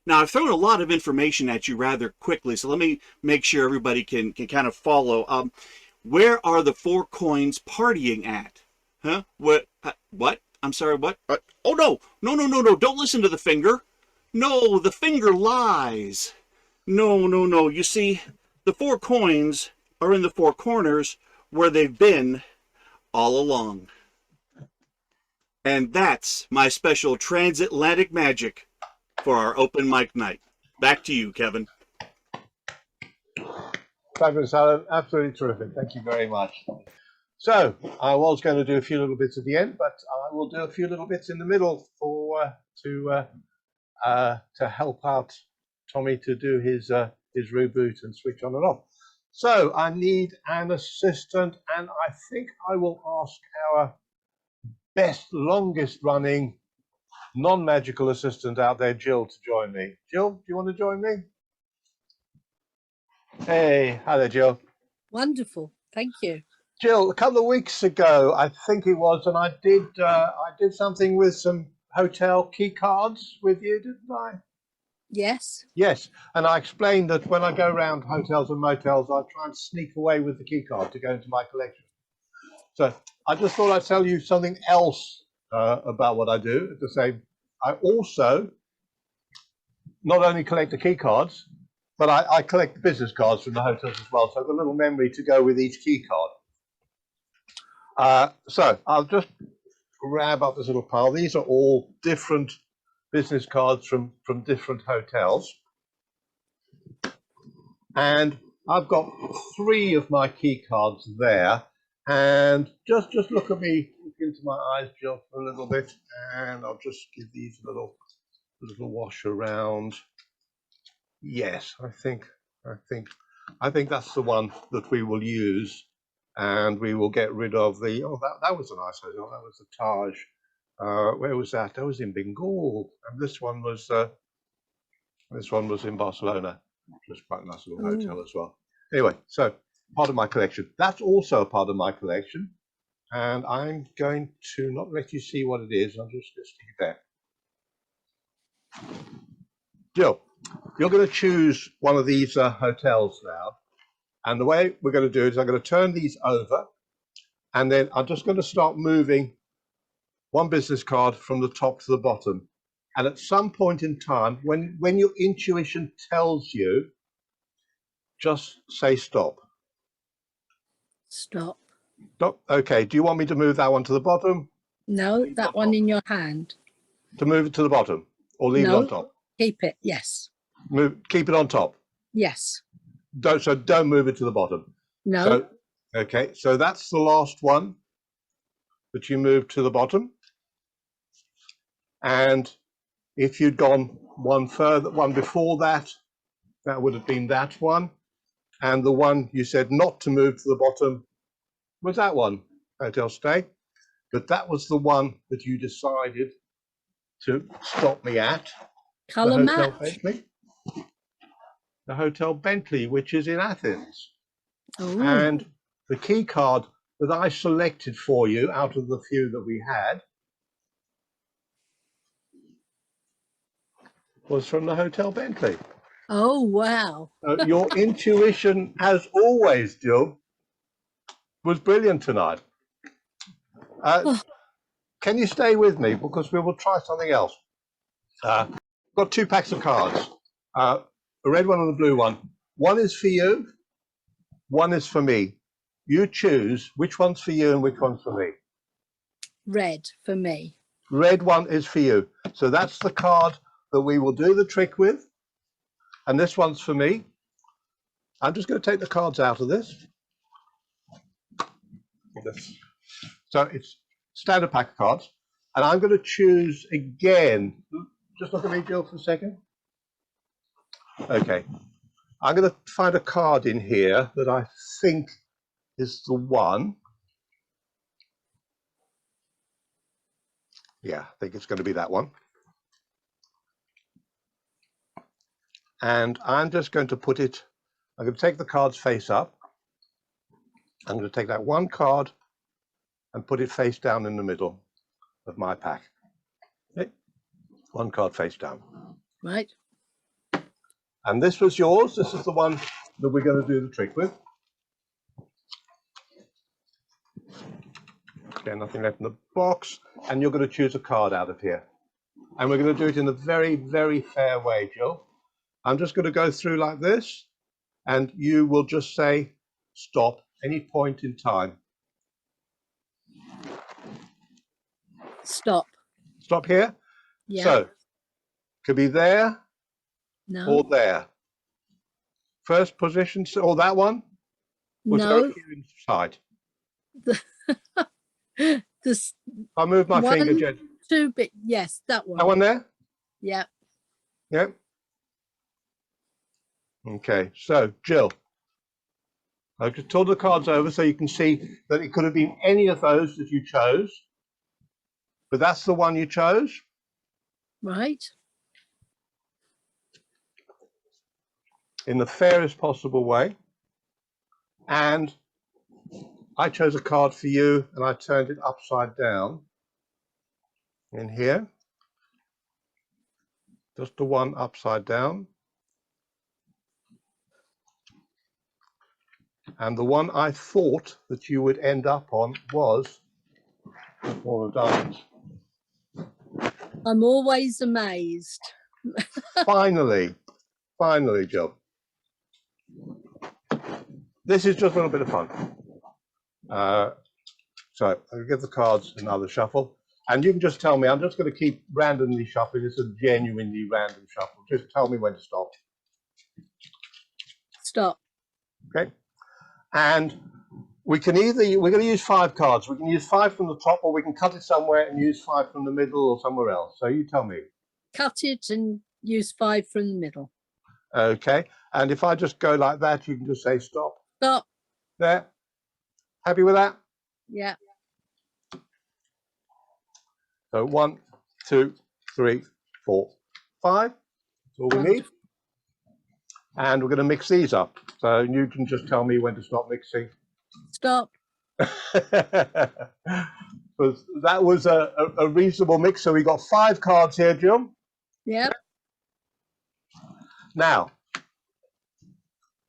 S13: Now, I've thrown a lot of information at you rather quickly, so let me make sure everybody can kind of follow. Where are the 4 coins partying at? Huh? What? What? I'm sorry, what? Oh, no. No. Don't listen to the finger. No, the finger lies. No. You see, the 4 coins are in the 4 corners where they've been all along. And that's my special transatlantic magic for our open mic night. Back to you, Kevin.
S1: Fabulous, Alan. Absolutely terrific. Thank you very much. So I was going to do a few little bits at the end, but I will do a few little bits in the middle for to help out Tommy to do his reboot and switch on and off. So I need an assistant, and I think I will ask our best, longest running non-magical assistant out there, Jill, to join me. Jill, do you want to join me? Hey, hi there, Jill.
S7: Wonderful. Thank you.
S1: Jill, a couple of weeks ago, I think it was, and I did something with some hotel key cards with you, didn't I?
S7: Yes.
S1: Yes, and I explained that when I go around hotels and motels, I try and sneak away with the key card to go into my collection. So I just thought I'd tell you something else about what I do. At the same, I also not only collect the key cards, but I collect the business cards from the hotels as well. So I've got a little memory to go with each key card. So I'll just grab up this little pile. These are all different business cards from different hotels. And I've got 3 of my key cards there. And just look at me, look into my eyes, Jill, for a little bit. And I'll just give these a little wash around. Yes, I think that's the one that we will use. And we will get rid of the, that was a nice hotel. That was the Taj. Where was that? That was in Bengal. And this one was in Barcelona. Just quite a nice little hotel as well. Anyway, so part of my collection. That's also a part of my collection. And I'm going to not let you see what it is. I'm just going to stick it there. Jill, you're going to choose one of these hotels now. And the way we're going to do it is I'm going to turn these over, and then I'm just going to start moving one business card from the top to the bottom. And at some point in time, when your intuition tells you, just say stop.
S7: Stop.
S1: Stop. Okay. Do you want me to move that one to the bottom?
S7: No, that one in your hand.
S1: To move it to the bottom, or leave it on top?
S7: Keep it. Yes.
S1: Keep it on top.
S7: Yes.
S1: Don't move it to the bottom.
S7: No.
S1: So, okay, so that's the last one that you move to the bottom. And if you'd gone one further, one before that, that would have been that one. And the one you said not to move to the bottom was that one, Hotel Stay. But that was the one that you decided to stop me at.
S7: Colour match.
S1: The Hotel Bentley, which is in Athens.
S7: Ooh.
S1: And the key card that I selected for you out of the few that we had was from the Hotel Bentley.
S7: Oh, wow.
S1: Your intuition, as always, Jill, was brilliant tonight. Can you stay with me? Because we will try something else. Got 2 packs of cards. A red one and a blue one. One is for you, one is for me. You choose which one's for you and which one's for me.
S7: Red for me.
S1: Red one is for you. So that's the card that we will do the trick with. And this one's for me. I'm just going to take the cards out of this. So it's standard pack of cards. And I'm going to choose again. Just look at me, Jill, for a second. Okay. I'm going to find a card in here that I think is the one. Yeah, I think it's going to be that one. And I'm just going to put it, I'm going to take the cards face up. I'm going to take that one card and put it face down in the middle of my pack. Okay. One card face down.
S7: Right.
S1: And this was yours. This is the one that we're going to do the trick with. Okay, nothing left in the box. And you're going to choose a card out of here. And we're going to do it in a very, very fair way, Jill. I'm just going to go through like this, and you will just say stop any point in time.
S7: Stop.
S1: Stop here.
S7: Yeah.
S1: So could be there or
S7: No.
S1: there. First position, or that one. We'll
S7: No.
S1: go here inside.
S7: This.
S1: I'll move my finger,
S7: One,
S1: Jen.
S7: two bit. Yes, that one.
S1: That one there?
S7: Yeah.
S1: Yep. Okay, so Jill, I've just told the cards over so you can see that it could have been any of those that you chose, but that's the one you chose.
S7: Right.
S1: In the fairest possible way. And I chose a card for you and I turned it upside down in here. Just the one upside down. And the one I thought that you would end up on was Four of Diamonds.
S7: I'm always amazed.
S1: Finally, Jill. This is just a little bit of fun. So I'll give the cards another shuffle. And you can just tell me, I'm just going to keep randomly shuffling. It's a genuinely random shuffle. Just tell me when to stop.
S7: Stop.
S1: Okay. And we can either, we're going to use 5 cards. We can use 5 from the top, or we can cut it somewhere and use 5 from the middle or somewhere else. So you tell me.
S7: Cut it and use 5 from the middle.
S1: Okay. And if I just go like that, you can just say stop.
S7: Stop.
S1: There. Happy with that?
S7: Yeah.
S1: So 1, 2, 3, 4, 5. That's all we need. And we're going to mix these up. So you can just tell me when to stop mixing.
S7: Stop.
S1: That was a reasonable mix. So we got 5 cards here, Jill.
S7: Yep.
S1: Now,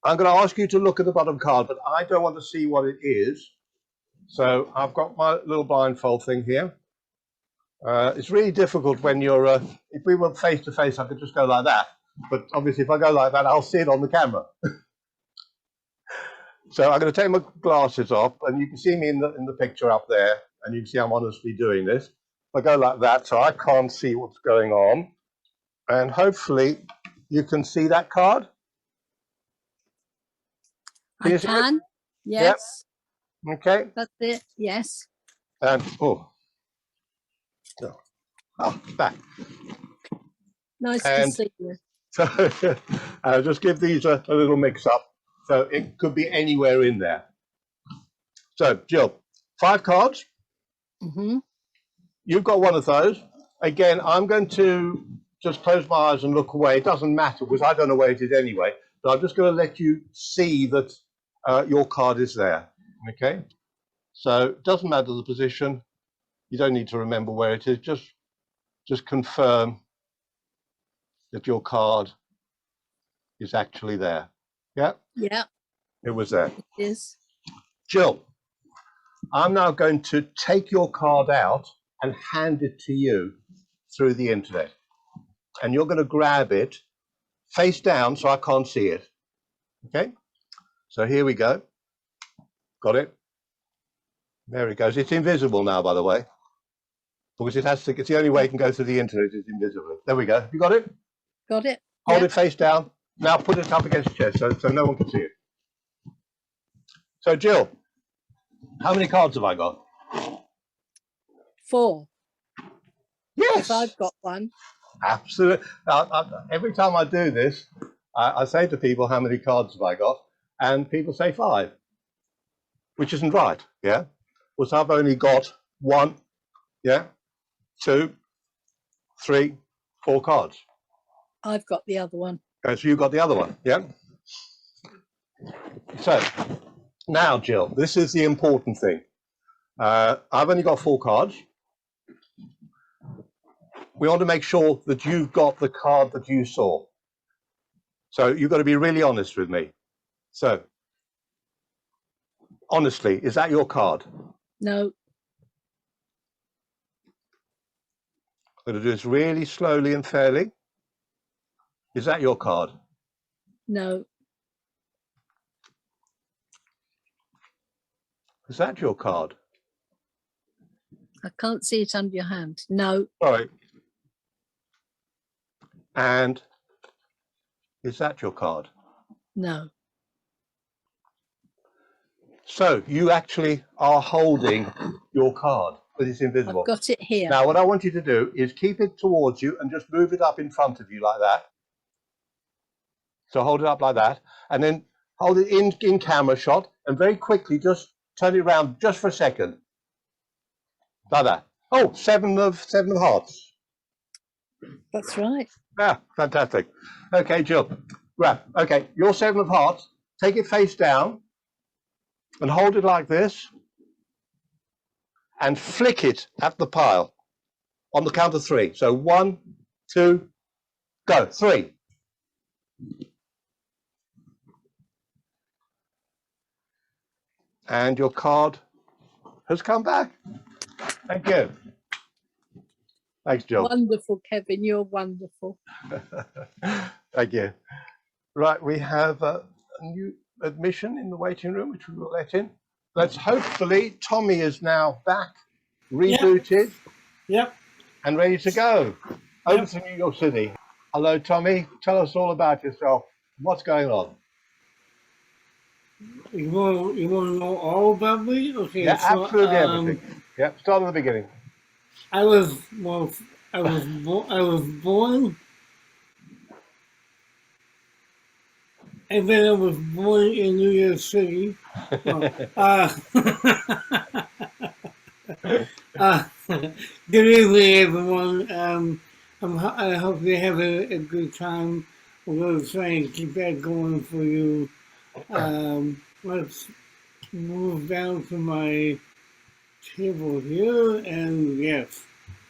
S1: I'm going to ask you to look at the bottom card, but I don't want to see what it is. So I've got my little blindfold thing here. It's really difficult when you're, if we were face to face, I could just go like that. But obviously, if I go like that, I'll see it on the camera. So I'm going to take my glasses off, and you can see me in the picture up there, and you can see I'm honestly doing this. If I go like that, so I can't see what's going on, and hopefully you can see that card.
S7: I can. Yes.
S1: Yep. Okay.
S7: That's it. Yes.
S1: And back.
S7: Nice
S1: And
S7: to see you.
S1: so I'll just give these a little mix up. So it could be anywhere in there. So Jill, 5 cards.
S7: Mm-hmm.
S1: You've got one of those. Again, I'm going to just close my eyes and look away. It doesn't matter because I don't know where it is anyway. But I'm just going to let you see that your card is there. Okay. So it doesn't matter the position. You don't need to remember where it is. Just confirm that your card is actually there. Yeah?
S7: Yeah.
S1: It was there.
S7: It is.
S1: Jill, I'm now going to take your card out and hand it to you through the internet. And you're going to grab it face down so I can't see it. Okay? So here we go. Got it? There it goes. It's invisible now, by the way. because it has to. It's the only way it can go through the internet is invisibly. There we go. You got it?
S7: Got it.
S1: Hold
S7: Yep.
S1: it face down. Now put it up against your chest so no one can see it. So Jill, how many cards have I got?
S7: 4.
S1: Yes.
S7: If I've got one.
S1: Absolutely. Every time I do this, I say to people, how many cards have I got? And people say 5, which isn't right. Yeah. Because I've only got 1, yeah, 2, 3, 4 cards.
S7: I've got the other one.
S1: So you got the other one. Yeah. So now, Jill, this is the important thing. I've only got 4 cards. We want to make sure that you've got the card that you saw. So you've got to be really honest with me. So, honestly, is that your card?
S7: No.
S1: I'm going to do this really slowly and fairly. Is that your card?
S7: No.
S1: Is that your card?
S7: I can't see it under your hand. No.
S1: All right. And is that your card?
S7: No.
S1: So you actually are holding your card, but it's invisible.
S7: I've got it here.
S1: Now, what I want you to do is keep it towards you and just move it up in front of you like that. So hold it up like that, and then hold it in camera shot, and very quickly just turn it around just for a second. Like that. Oh, 7 of hearts.
S7: That's right.
S1: Yeah, fantastic. Okay, Jill. Right. Okay, your 7 of hearts. Take it face down and hold it like this and flick it at the pile on the count of 3. So 1, 2, go. 3. And your card has come back. Thank you. Thanks, Jill.
S7: Wonderful, Kevin. You're wonderful.
S1: Thank you. Right, we have a new admission in the waiting room, which we will let in. Let's hopefully, Tommy is now back, rebooted,
S14: Yep.
S1: and ready to go. Over to New York City. Hello, Tommy. Tell us all about yourself. What's going on?
S14: You want to know all about me? Okay.
S1: Yeah,
S14: so,
S1: absolutely everything. Yeah, start at the beginning.
S14: I was born, and then I was born in New York City. Good evening, everyone. I hope you're having a good time. We're going to try and keep that going for you. Let's move down to my table here, and yes,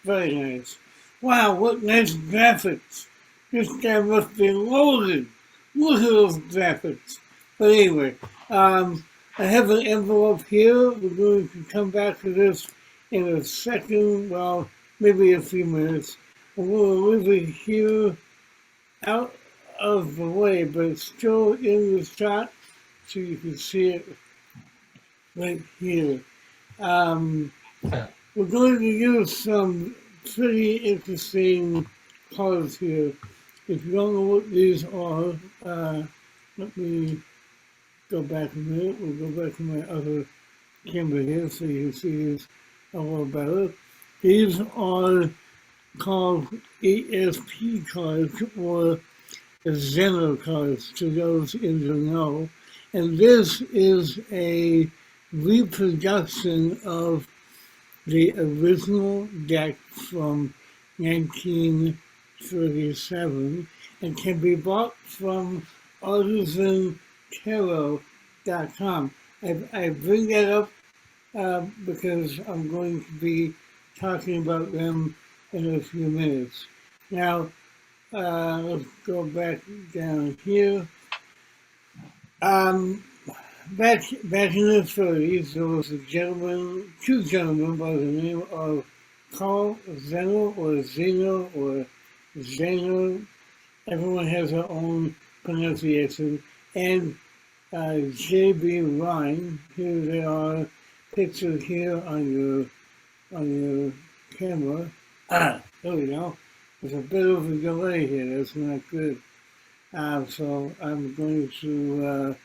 S14: very nice. Wow, what nice graphics. This guy must be loaded. Look at those graphics. But anyway, I have an envelope here. We're going to come back to this in a second, well, maybe a few minutes. I'm going to leave it here out of the way, but it's still in the shot, so you can see it right here. We're going to use some pretty interesting cards here. If you don't know what these are, let me go back a minute. We'll go back to my other camera here so you can see these a little better. These are called ESP cards, or Xeno cards, to those in the know. And this is a reproduction of the original deck from 1937 and can be bought from artisantarot.com. I bring that up because I'm going to be talking about them in a few minutes. Now, let's go back down here. Back in the 30s, there was two gentlemen by the name of Carl Zeno or Zeno or Zeno. Everyone has their own pronunciation. And J.B. Rhine. Here they are pictured here on your camera. There we go. There's a bit of a delay here. That's not good. So I'm going to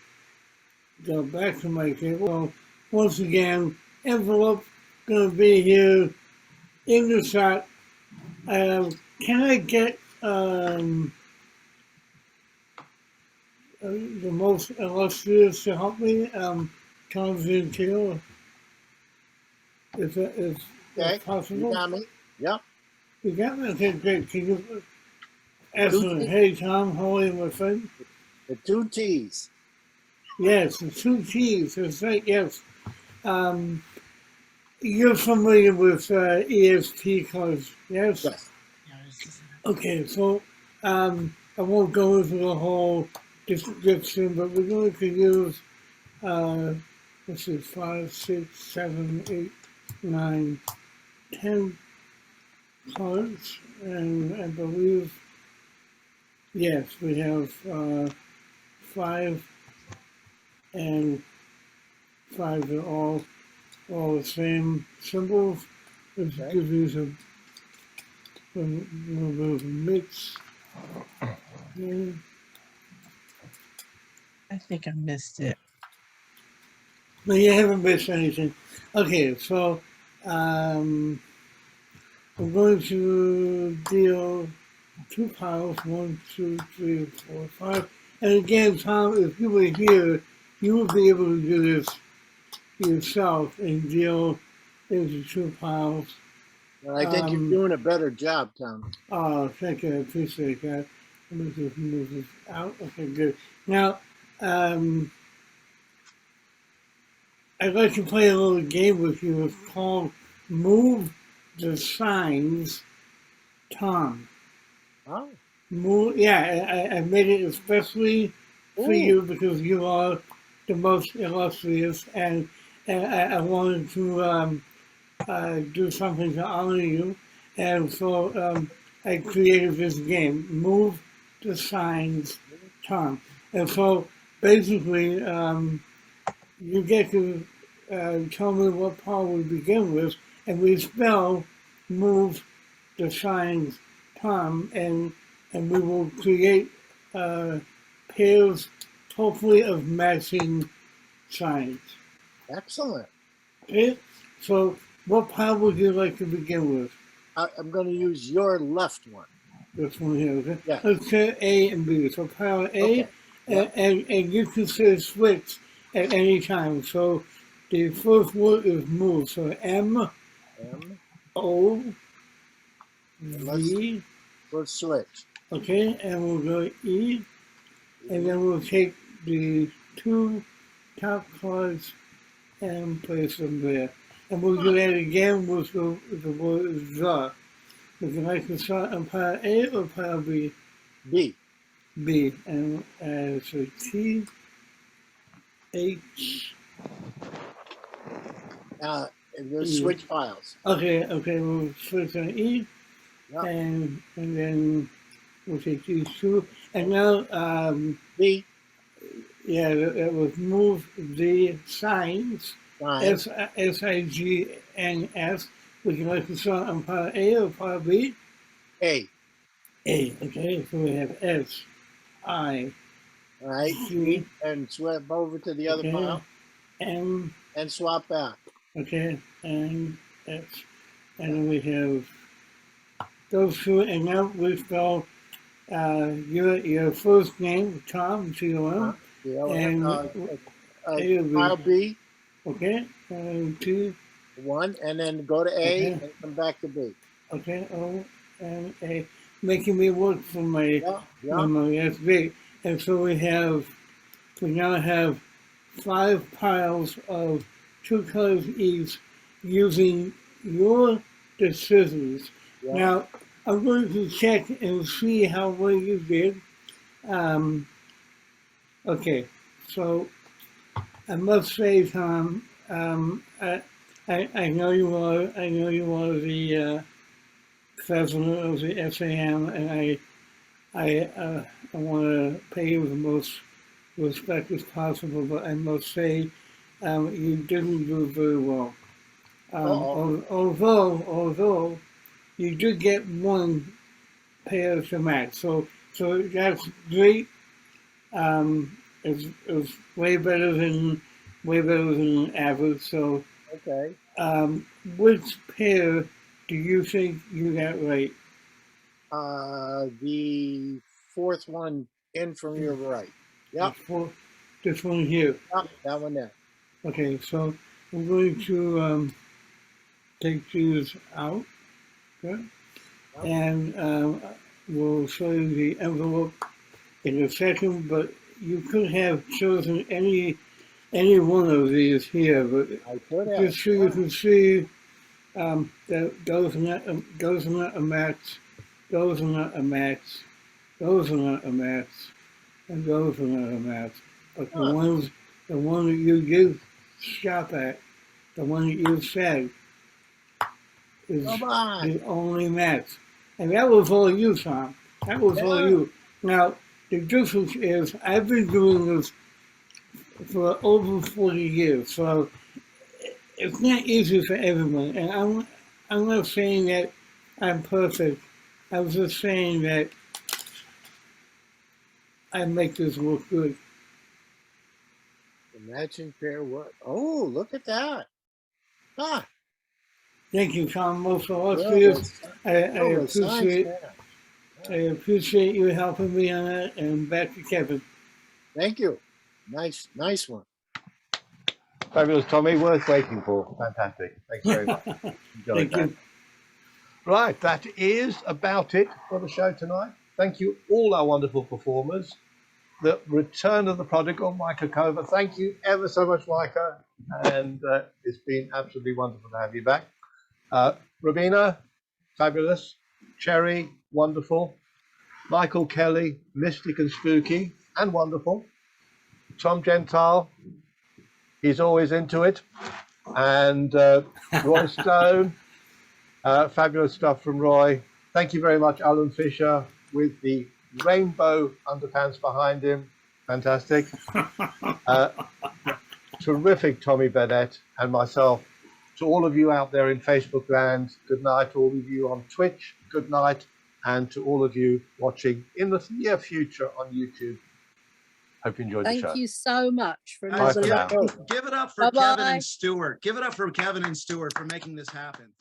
S14: go back to my table. So once again, envelope going to be here in the shot. Can I get the most illustrious to help me? Tom Gentile, if that is
S8: Okay,
S14: possible.
S8: you got me. Yep.
S14: You got me? Okay, great. Can you excellent.
S8: T.
S14: Hey, Tom, how are you, my friend?
S8: The 2 T's.
S14: Yes, the 2 T's. That's right, yes. You're familiar with ESP cards, yes?
S8: Yes.
S14: Okay, so I won't go into the whole description, but we're going to use, let's see, 5, 6, 7, 8, 9, 10 cards, and I believe, yes, we have 5 and 5 are all the same symbols. Let's give these a little bit of a mix. Yeah.
S15: I think I missed it.
S14: No, you haven't missed anything. Okay, so I'm going to deal 2 piles, 1, 2, 3, 4, 5. And again, Tom, if you were here, you would be able to do this yourself and deal into 2 piles.
S8: Well, I think you're doing a better job, Tom.
S14: Oh, thank you. I appreciate that. Let me just move this out. Okay, good. Now, I'd like to play a little game with you. It's called Move the Signs, Tom.
S8: Oh.
S14: Move, yeah, I made it especially for you because you are the most illustrious, and I wanted to do something to honor you, and so I created this game, Move the Signs, Tom. And so basically, you get to tell me what part we begin with, and we spell Move the Signs, Tom, and we will create pairs, hopefully, of matching signs.
S8: Excellent.
S14: Okay, so what pile would you like to begin with?
S8: I'm going to use your left one.
S14: This one here, okay?
S8: Yeah.
S14: Let's say A and B. So pile A,
S8: okay.
S14: and you can say switch at any time. So the first word is move. So M, O, V.
S8: We'll switch.
S14: Okay, and we'll go E, and then we'll take the 2 top cards and place them there. And we'll do that again with the word the. Would you like to start on pile A or pile B?
S8: B.
S14: B. And so T, H.
S8: We'll switch piles.
S14: Okay, we'll switch on E.
S8: Yep.
S14: And then we'll take these 2. And now,
S8: B.
S14: Yeah, it was move the signs. S-I-G-N-S. Would you like to start on part A or part B?
S8: A.
S14: A, okay. So we have S, I.
S8: All right.
S14: C.
S8: And swap over to the other pile.
S14: M.
S8: And swap back.
S14: Okay. And S. And then we have those 2. And now we spell your first name, Tom, T-O-M. And
S8: pile B.
S14: Okay. 2.
S8: 1, and then go to A and come back to B.
S14: Okay, O and A, making me work for my SB. And so we now have 5 piles of 2 colors each using your decisions. Yeah. Now, I'm going to check and see how well you did. Okay, so I must say, Tom, I know you are the president of the SAM, and I want to pay you the most respect as possible. But I must say, you didn't do very well. Although you do get one pair to match, so that's great. It's way better than average. So
S8: Okay.
S14: which pair do you think you got right?
S8: The fourth one in from your right. Yep.
S14: This one here.
S8: Yep, that one there.
S14: Okay, so I'm going to take these out. Good. And we'll show you the envelope in a second, but you could have chosen any one of these here, but just so you can see that those are not a match, those are not a match, those are not a match, and those are not a match. But the one that you did shop at, the one that you said is the only match. And that was all you, Tom. That was all you. Now, the difference is I've been doing this for over 40 years, so it's not easy for everyone. And I'm not saying that I'm perfect. I was just saying that I make this look good.
S8: The matching pair. What? Oh, look at that. Ah.
S14: Thank you, Tom. Most of all, I appreciate you helping me on that. And back to Kevin.
S8: Thank you. Nice one.
S1: Fabulous, Tommy. Worth waiting for. Fantastic. Thanks very much. Enjoyed that.
S14: You.
S1: Right, that is about it for the show tonight. Thank you, all our wonderful performers. The return of the prodigal, Micah Cover. Thank you ever so much, Micah. And it's been absolutely wonderful to have you back. Robina, fabulous. Cherry, wonderful. Michael Kelly, mystic and spooky and wonderful. Tom Gentile, he's always into it. And Roy Stone, fabulous stuff from Roy. Thank you very much, Alan Fisher, with the rainbow underpants behind him. Fantastic. Terrific Tommy Burnett and myself. To all of you out there in Facebook land, good night. To all of you on Twitch, good night. And to all of you watching in the near future on YouTube, hope you enjoyed the show.
S7: Thank you so much for
S2: Guys,
S7: another.
S2: give it up for Kevin and Stuart. Give it up for Kevin and Stuart for making this happen.